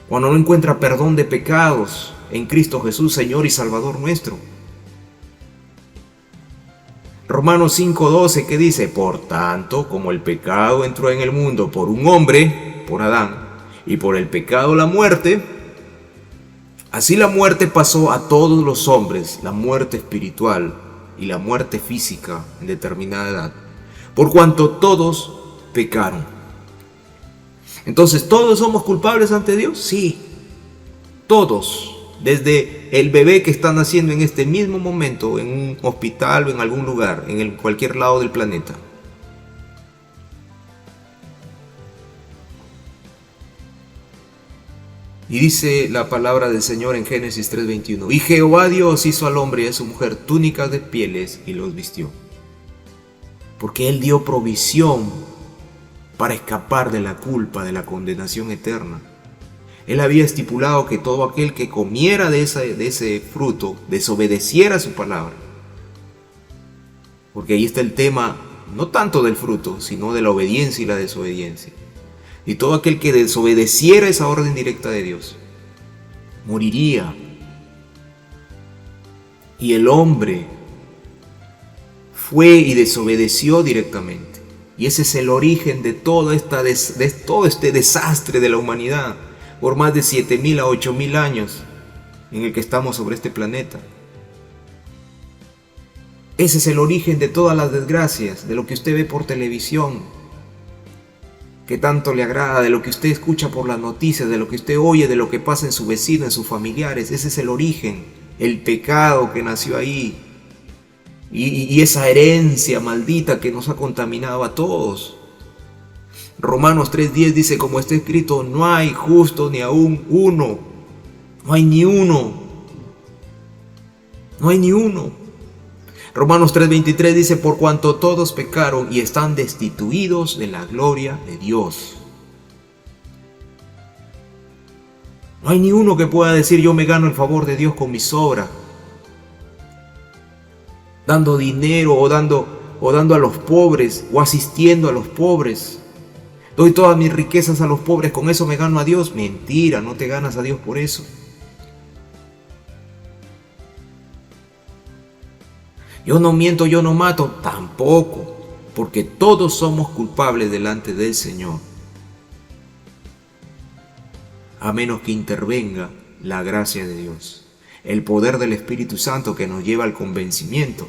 cuando no encuentra perdón de pecados en Cristo Jesús, Señor y Salvador nuestro. Romanos 5:12, que dice: por tanto, como el pecado entró en el mundo por un hombre, por Adán, y por el pecado la muerte, así la muerte pasó a todos los hombres, la muerte espiritual y la muerte física en determinada edad, por cuanto todos pecaron. Entonces, ¿todos somos culpables ante Dios? Sí, todos. Desde el bebé que está naciendo en este mismo momento en un hospital o en algún lugar, en cualquier lado del planeta. Y dice la palabra del Señor en Génesis 3:21: y Jehová Dios hizo al hombre y a su mujer túnicas de pieles y los vistió. Porque Él dio provisión para escapar de la culpa, de la condenación eterna. Él había estipulado que todo aquel que comiera de ese fruto desobedeciera su palabra. Porque ahí está el tema, no tanto del fruto, sino de la obediencia y la desobediencia. Y todo aquel que desobedeciera esa orden directa de Dios, moriría. Y el hombre fue y desobedeció directamente. Y ese es el origen de todo este desastre de la humanidad, por más de 7.000 a 8.000 años en el que estamos sobre este planeta. Ese es el origen de todas las desgracias, de lo que usted ve por televisión, que tanto le agrada, de lo que usted escucha por las noticias, de lo que usted oye, de lo que pasa en su vecino, en sus familiares. Ese es el origen, el pecado que nació ahí. Y esa herencia maldita que nos ha contaminado a todos. Romanos 3:10 dice: como está escrito, no hay justo ni aún uno. No hay ni uno. No hay ni uno. Romanos 3:23 dice: por cuanto todos pecaron y están destituidos de la gloria de Dios. No hay ni uno que pueda decir: yo me gano el favor de Dios con mis obras. dando dinero o dando a los pobres o asistiendo a los pobres. Doy todas mis riquezas a los pobres, con eso me gano a Dios. Mentira, no te ganas a Dios por eso. Yo no miento, yo no mato, tampoco, porque todos somos culpables delante del Señor, a menos que intervenga la gracia de Dios, el poder del Espíritu Santo que nos lleva al convencimiento,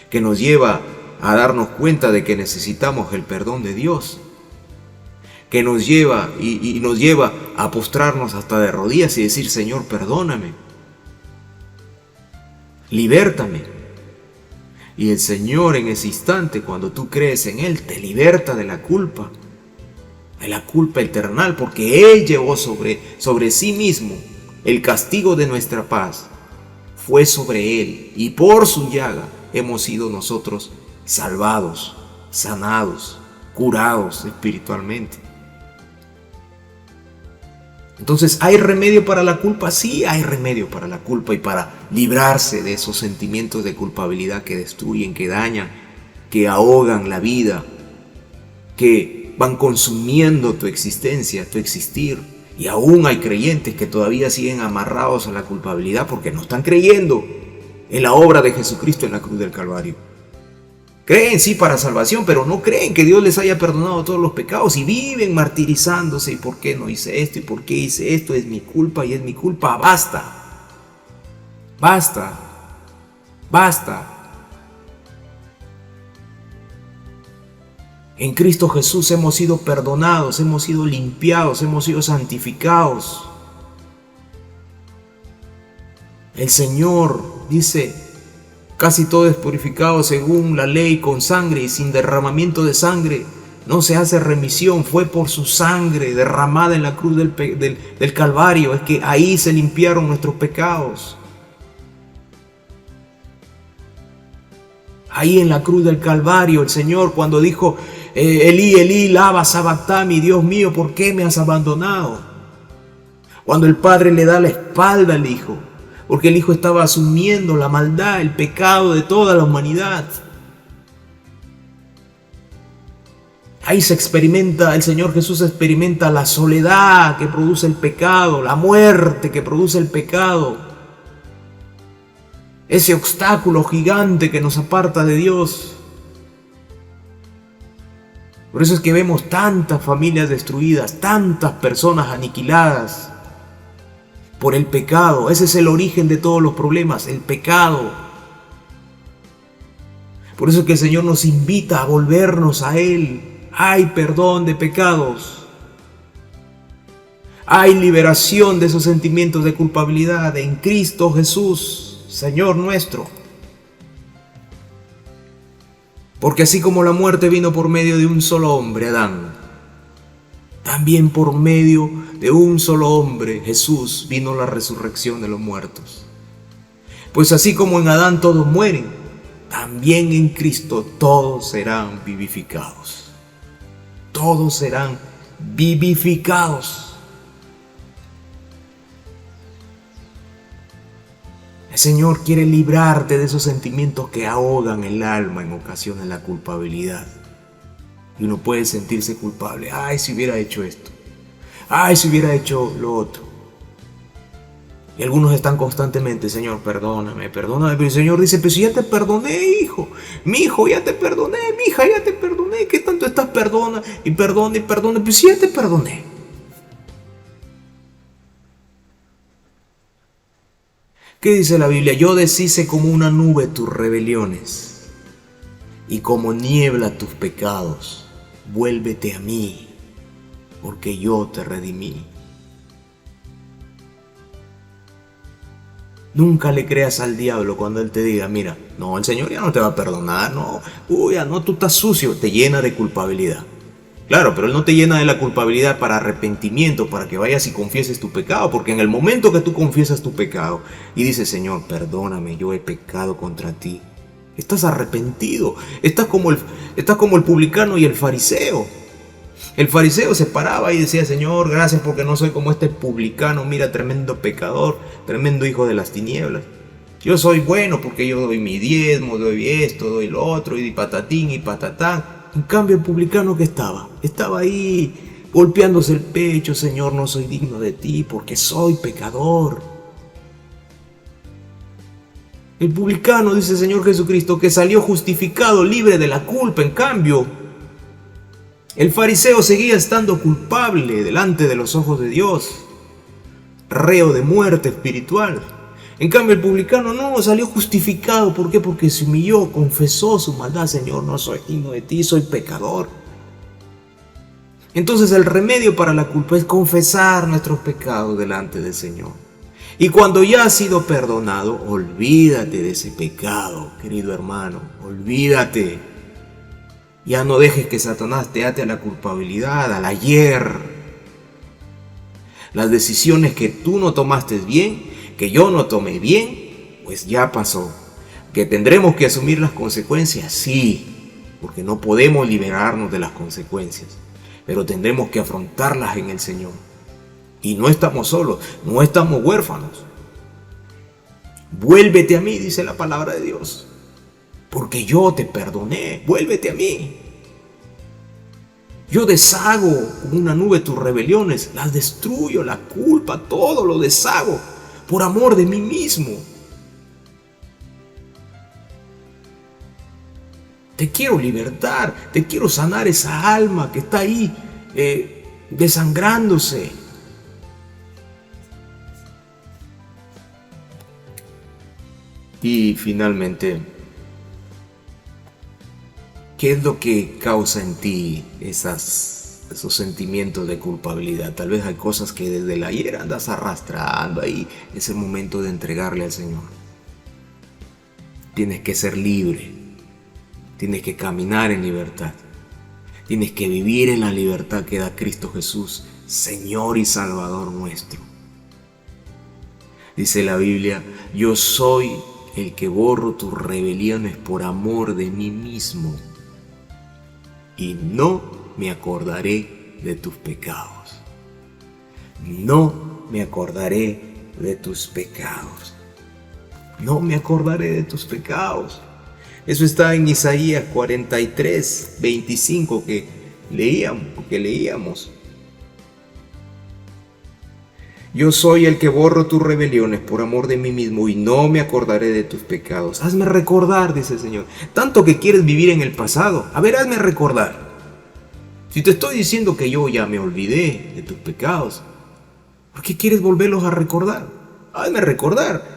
que nos lleva a darnos cuenta de que necesitamos el perdón de Dios, que nos lleva y nos lleva a postrarnos hasta de rodillas y decir: Señor, perdóname, libértame. Y el Señor, en ese instante, cuando tú crees en Él, te liberta de la culpa eternal, porque Él llevó sobre sí mismo el castigo de nuestra paz. Fue sobre Él, y por su llaga hemos sido nosotros salvados, sanados, curados espiritualmente. Entonces, ¿hay remedio para la culpa? Sí, hay remedio para la culpa y para librarse de esos sentimientos de culpabilidad que destruyen, que dañan, que ahogan la vida, que van consumiendo tu existencia, tu existir. Y aún hay creyentes que todavía siguen amarrados a la culpabilidad porque no están creyendo en la obra de Jesucristo en la cruz del Calvario. Creen sí para salvación, pero no creen que Dios les haya perdonado todos los pecados y viven martirizándose. ¿Y por qué no hice esto? ¿Y por qué hice esto? Es mi culpa y es mi culpa. Basta. Basta. Basta. En Cristo Jesús hemos sido perdonados, hemos sido limpiados, hemos sido santificados. El Señor dice: casi todo es purificado según la ley con sangre, y sin derramamiento de sangre no se hace remisión. Fue por su sangre derramada en la cruz del Calvario, es que ahí se limpiaron nuestros pecados. Ahí en la cruz del Calvario, el Señor, cuando dijo: Elí, Elí, lama sabactami, Dios mío, ¿por qué me has abandonado? Cuando el Padre le da la espalda al Hijo, porque el Hijo estaba asumiendo la maldad, el pecado de toda la humanidad. Ahí se experimenta, el Señor Jesús experimenta la soledad que produce el pecado, la muerte que produce el pecado, ese obstáculo gigante que nos aparta de Dios. Por eso es que vemos tantas familias destruidas, tantas personas aniquiladas por el pecado. Ese es el origen de todos los problemas, el pecado. Por eso es que el Señor nos invita a volvernos a Él. Hay perdón de pecados. Hay liberación de esos sentimientos de culpabilidad en Cristo Jesús, Señor nuestro. Porque así como la muerte vino por medio de un solo hombre, Adán, también por medio de un solo hombre, Jesús, vino la resurrección de los muertos. Pues así como en Adán todos mueren, también en Cristo todos serán vivificados. Todos serán vivificados. El Señor quiere librarte de esos sentimientos que ahogan el alma en ocasiones, la culpabilidad. Y uno puede sentirse culpable. Ay, si hubiera hecho esto. Ay, si hubiera hecho lo otro. Y algunos están constantemente: Señor, perdóname, perdóname. Pero el Señor dice: pero si ya te perdoné, hijo. Mi hijo, ya te perdoné. Mi hija, ya te perdoné. ¿Qué tanto estás perdona? Y perdona y perdona. Pero si ya te perdoné. ¿Qué dice la Biblia? Yo deshice como una nube tus rebeliones y como niebla tus pecados. Vuélvete a mí, porque yo te redimí. Nunca le creas al diablo cuando él te diga: mira, no, el Señor ya no te va a perdonar, no, ya no, tú estás sucio. Te llena de culpabilidad. Claro, pero Él no te llena de la culpabilidad para arrepentimiento, para que vayas y confieses tu pecado, porque en el momento que tú confiesas tu pecado y dices: Señor, perdóname, yo he pecado contra ti, estás arrepentido. Estás como el publicano y el fariseo. El fariseo se paraba y decía: Señor, gracias porque no soy como este publicano, mira, tremendo pecador, tremendo hijo de las tinieblas. Yo soy bueno porque yo doy mi diezmo, doy esto, doy lo otro, y patatín y patatán. En cambio el publicano que estaba ahí golpeándose el pecho: Señor, no soy digno de ti porque soy pecador. El publicano, dice el Señor Jesucristo, que salió justificado, libre de la culpa. En cambio, el fariseo seguía estando culpable delante de los ojos de Dios, reo de muerte espiritual. En cambio el publicano no, salió justificado. ¿Por qué? Porque se humilló, confesó su maldad: Señor, no soy digno de ti, soy pecador. Entonces el remedio para la culpa es confesar nuestros pecados delante del Señor. Y cuando ya has sido perdonado, olvídate de ese pecado, querido hermano, olvídate. Ya no dejes que Satanás te ate a la culpabilidad, al ayer. Las decisiones que tú no tomaste bien, que yo no tomé bien, pues ya pasó. ¿Que tendremos que asumir las consecuencias? Sí, porque no podemos liberarnos de las consecuencias, pero tendremos que afrontarlas en el Señor. Y no estamos solos, no estamos huérfanos. Vuélvete a mí, dice la palabra de Dios, porque yo te perdoné. Vuélvete a mí. Yo deshago como una nube tus rebeliones, las destruyo, la culpa, todo lo deshago por amor de mí mismo. Te quiero libertar, te quiero sanar esa alma que está ahí desangrándose. Y finalmente, ¿qué es lo que causa en ti esos sentimientos de culpabilidad? Tal vez hay cosas que desde el ayer andas arrastrando ahí. Es el momento de entregarle al Señor. Tienes que ser libre. Tienes que caminar en libertad. Tienes que vivir en la libertad que da Cristo Jesús, Señor y Salvador nuestro. Dice la Biblia: yo soy el que borro tus rebeliones por amor de mí mismo, y no me acordaré de tus pecados. No me acordaré de tus pecados. No me acordaré de tus pecados. Eso está en Isaías 43, 25 que leíamos. Yo soy el que borro tus rebeliones por amor de mí mismo, y no me acordaré de tus pecados. Hazme recordar, dice el Señor. Tanto que quieres vivir en el pasado. A ver, hazme recordar. Si te estoy diciendo que yo ya me olvidé de tus pecados, ¿por qué quieres volverlos a recordar? Hazme recordar.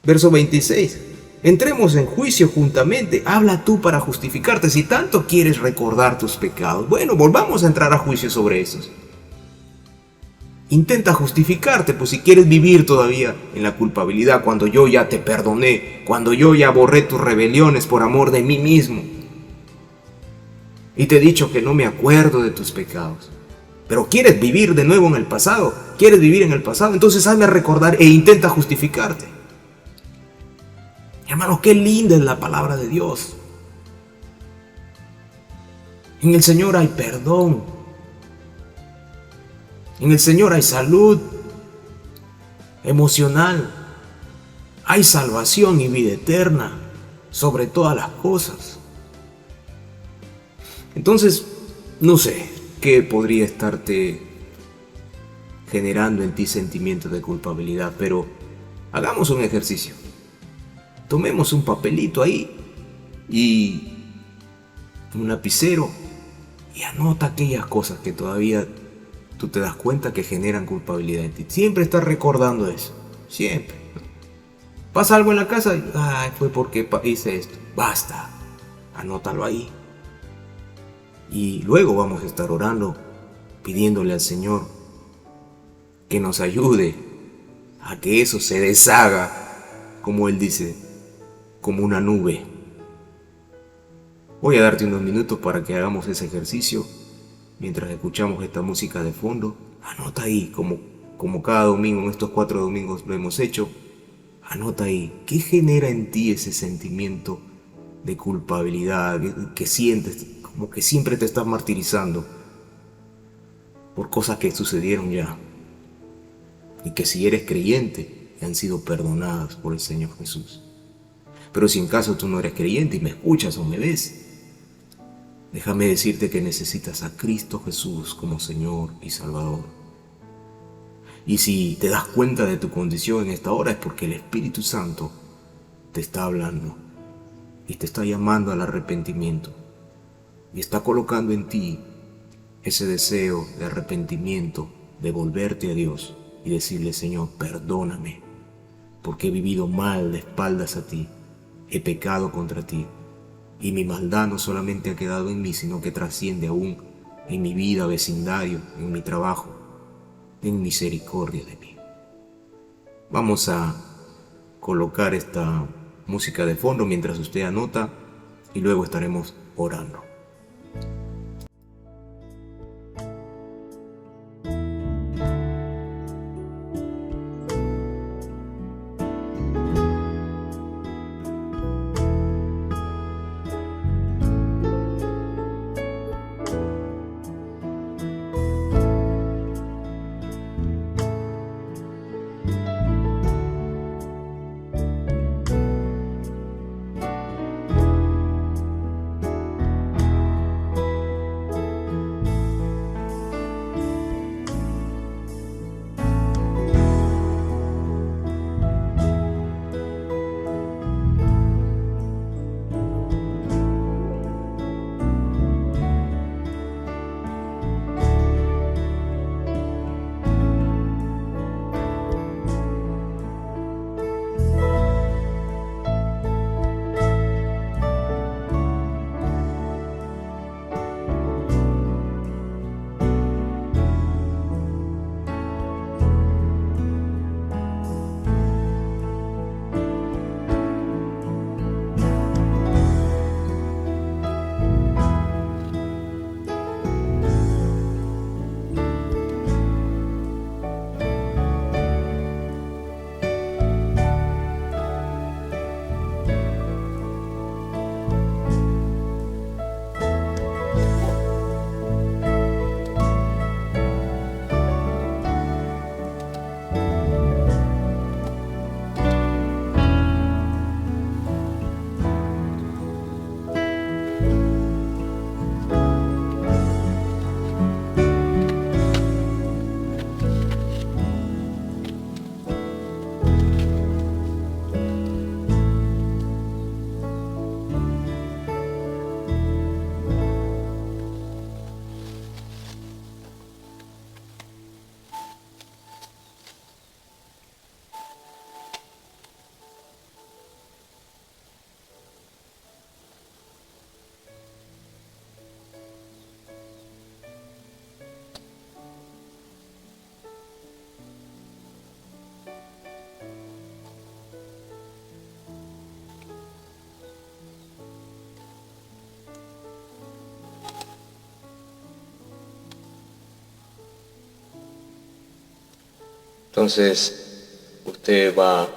Verso 26. Entremos en juicio juntamente. Habla tú para justificarte. Si tanto quieres recordar tus pecados, bueno, volvamos a entrar a juicio sobre esos. Intenta justificarte, pues si quieres vivir todavía en la culpabilidad, cuando yo ya te perdoné, cuando yo ya borré tus rebeliones por amor de mí mismo, y te he dicho que no me acuerdo de tus pecados, pero quieres vivir de nuevo en el pasado, entonces hazme recordar e intenta justificarte. Hermanos, qué linda es la palabra de Dios. En el Señor hay perdón. En el Señor hay salud emocional, hay salvación y vida eterna sobre todas las cosas. Entonces, no sé qué podría estarte generando en ti sentimientos de culpabilidad, pero hagamos un ejercicio. Tomemos un papelito ahí y un lapicero y anota aquellas cosas que todavía tú te das cuenta que generan culpabilidad en ti. Siempre estás recordando eso. Siempre. Pasa algo en la casa y fue porque hice esto. Basta. Anótalo ahí. Y luego vamos a estar orando, pidiéndole al Señor que nos ayude a que eso se deshaga, como Él dice, como una nube. Voy a darte unos minutos para que hagamos ese ejercicio. Mientras escuchamos esta música de fondo, anota ahí, como cada domingo, en estos 4 domingos lo hemos hecho, anota ahí, ¿qué genera en ti ese sentimiento de culpabilidad que sientes, como que siempre te estás martirizando por cosas que sucedieron ya? Y que si eres creyente, que han sido perdonadas por el Señor Jesús. Pero si en caso tú no eres creyente y me escuchas o me ves, déjame decirte que necesitas a Cristo Jesús como Señor y Salvador. Y si te das cuenta de tu condición en esta hora es porque el Espíritu Santo te está hablando y te está llamando al arrepentimiento y está colocando en ti ese deseo de arrepentimiento, de volverte a Dios y decirle: Señor, perdóname, porque he vivido mal de espaldas a ti, he pecado contra ti, y mi maldad no solamente ha quedado en mí, sino que trasciende aún en mi vida, vecindario, en mi trabajo. Ten misericordia de mí. Vamos a colocar esta música de fondo mientras usted anota y luego estaremos orando. Entonces, usted va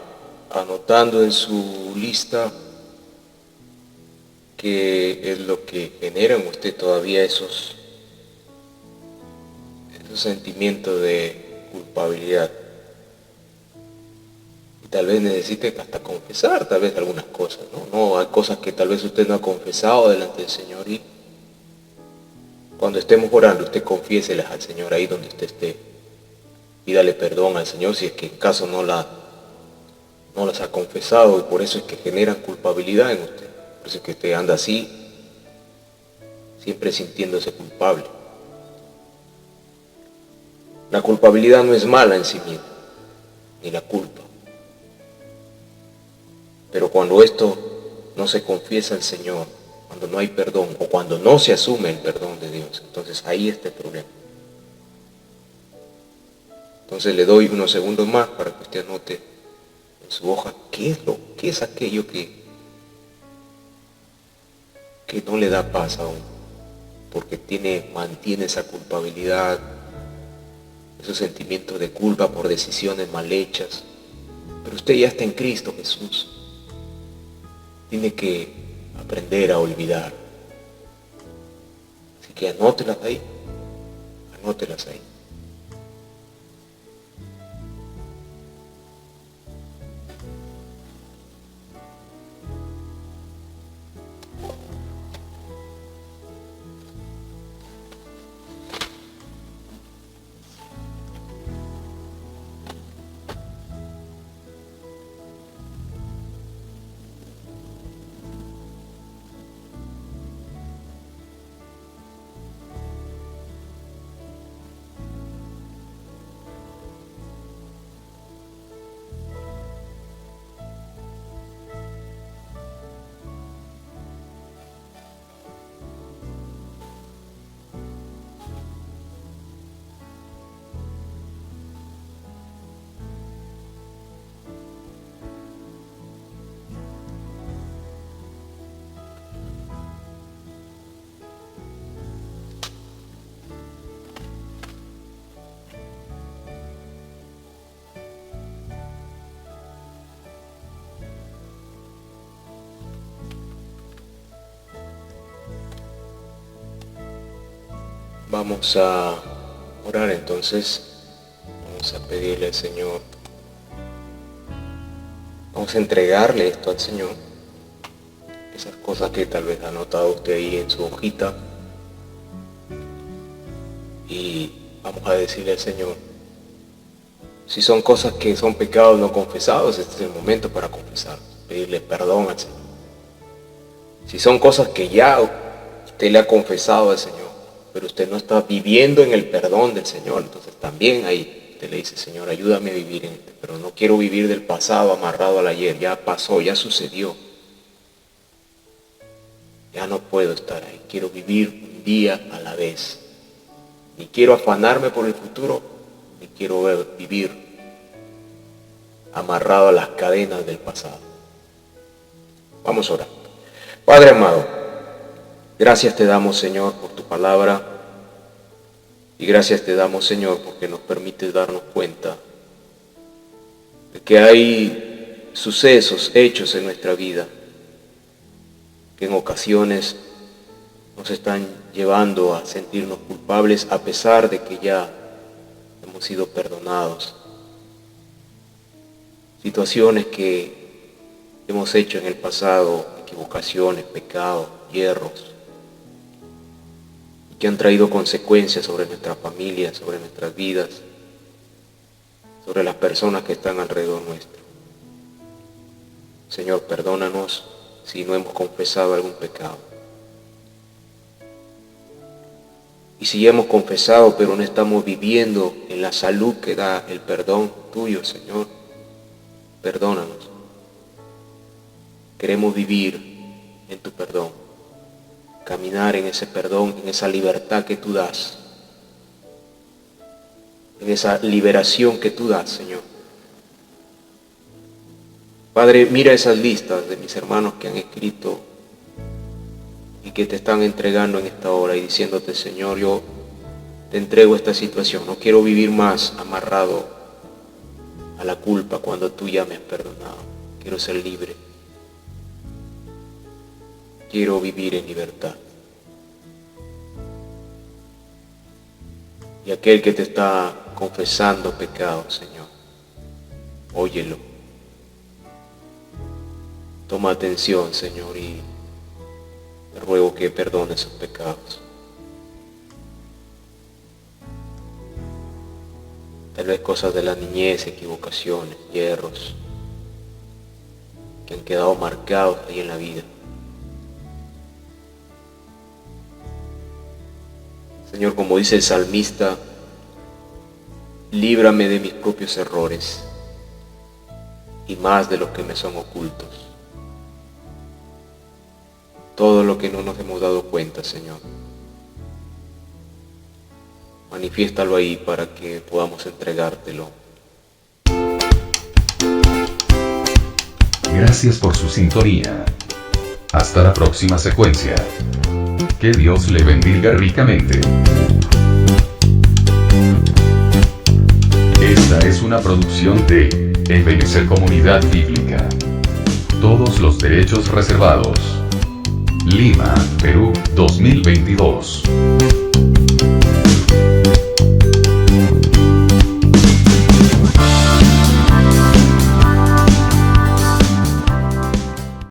anotando en su lista qué es lo que genera en usted todavía esos sentimientos de culpabilidad. Y tal vez necesite hasta confesar tal vez algunas cosas, ¿no? Hay cosas que tal vez usted no ha confesado delante del Señor, y cuando estemos orando, usted confiéselas al Señor ahí donde usted esté. Pídale perdón al Señor si es que en caso no las ha confesado, y por eso es que generan culpabilidad en usted. Por eso es que usted anda así, siempre sintiéndose culpable. La culpabilidad no es mala en sí misma, ni la culpa. Pero cuando esto no se confiesa al Señor, cuando no hay perdón, o cuando no se asume el perdón de Dios, entonces ahí está el problema. Entonces le doy unos segundos más para que usted anote en su hoja qué es aquello que no le da paz aún, porque mantiene esa culpabilidad, esos sentimientos de culpa por decisiones mal hechas. Pero usted ya está en Cristo Jesús. Tiene que aprender a olvidar. Así que anótelas ahí. Vamos a orar entonces. Vamos a pedirle al Señor. Vamos a entregarle esto al Señor. Esas cosas que tal vez ha notado usted ahí en su hojita. Y vamos a decirle al Señor. Si son cosas que son pecados no confesados, este es el momento para confesar. Pedirle perdón al Señor. Si son cosas que ya usted le ha confesado al Señor, pero usted no está viviendo en el perdón del Señor, entonces también ahí usted le dice, Señor, ayúdame a vivir en este, pero no quiero vivir del pasado amarrado al ayer, ya pasó, ya sucedió. Ya no puedo estar ahí, quiero vivir un día a la vez. Ni quiero afanarme por el futuro, ni quiero vivir amarrado a las cadenas del pasado. Vamos a orar. Padre amado, gracias te damos, Señor, por tu palabra. Y gracias te damos, Señor, porque nos permites darnos cuenta de que hay sucesos, hechos en nuestra vida que en ocasiones nos están llevando a sentirnos culpables a pesar de que ya hemos sido perdonados. Situaciones que hemos hecho en el pasado, equivocaciones, pecados, hierros, que han traído consecuencias sobre nuestra familia, sobre nuestras vidas, sobre las personas que están alrededor nuestro. Señor, perdónanos si no hemos confesado algún pecado. Y si ya hemos confesado, pero no estamos viviendo en la salud que da el perdón tuyo, Señor, perdónanos. Queremos vivir en tu perdón, caminar en ese perdón, en esa libertad que tú das, en esa liberación que tú das, Señor. Padre, mira esas listas de mis hermanos que han escrito y que te están entregando en esta hora y diciéndote, Señor, yo te entrego esta situación, no quiero vivir más amarrado a la culpa cuando tú ya me has perdonado, quiero ser libre, quiero vivir en libertad. Y aquel que te está confesando pecado, Señor, óyelo. Toma atención, Señor, y te ruego que perdone sus pecados. Tal vez cosas de la niñez, equivocaciones, hierros, que han quedado marcados ahí en la vida. Señor, como dice el salmista, líbrame de mis propios errores y más de los que me son ocultos. Todo lo que no nos hemos dado cuenta, Señor. Manifiéstalo ahí para que podamos entregártelo. Gracias por su sintonía. Hasta la próxima secuencia. Que Dios le bendiga ricamente. Esta es una producción de Ebenezer Comunidad Bíblica. Todos los derechos reservados. Lima, Perú, 2022.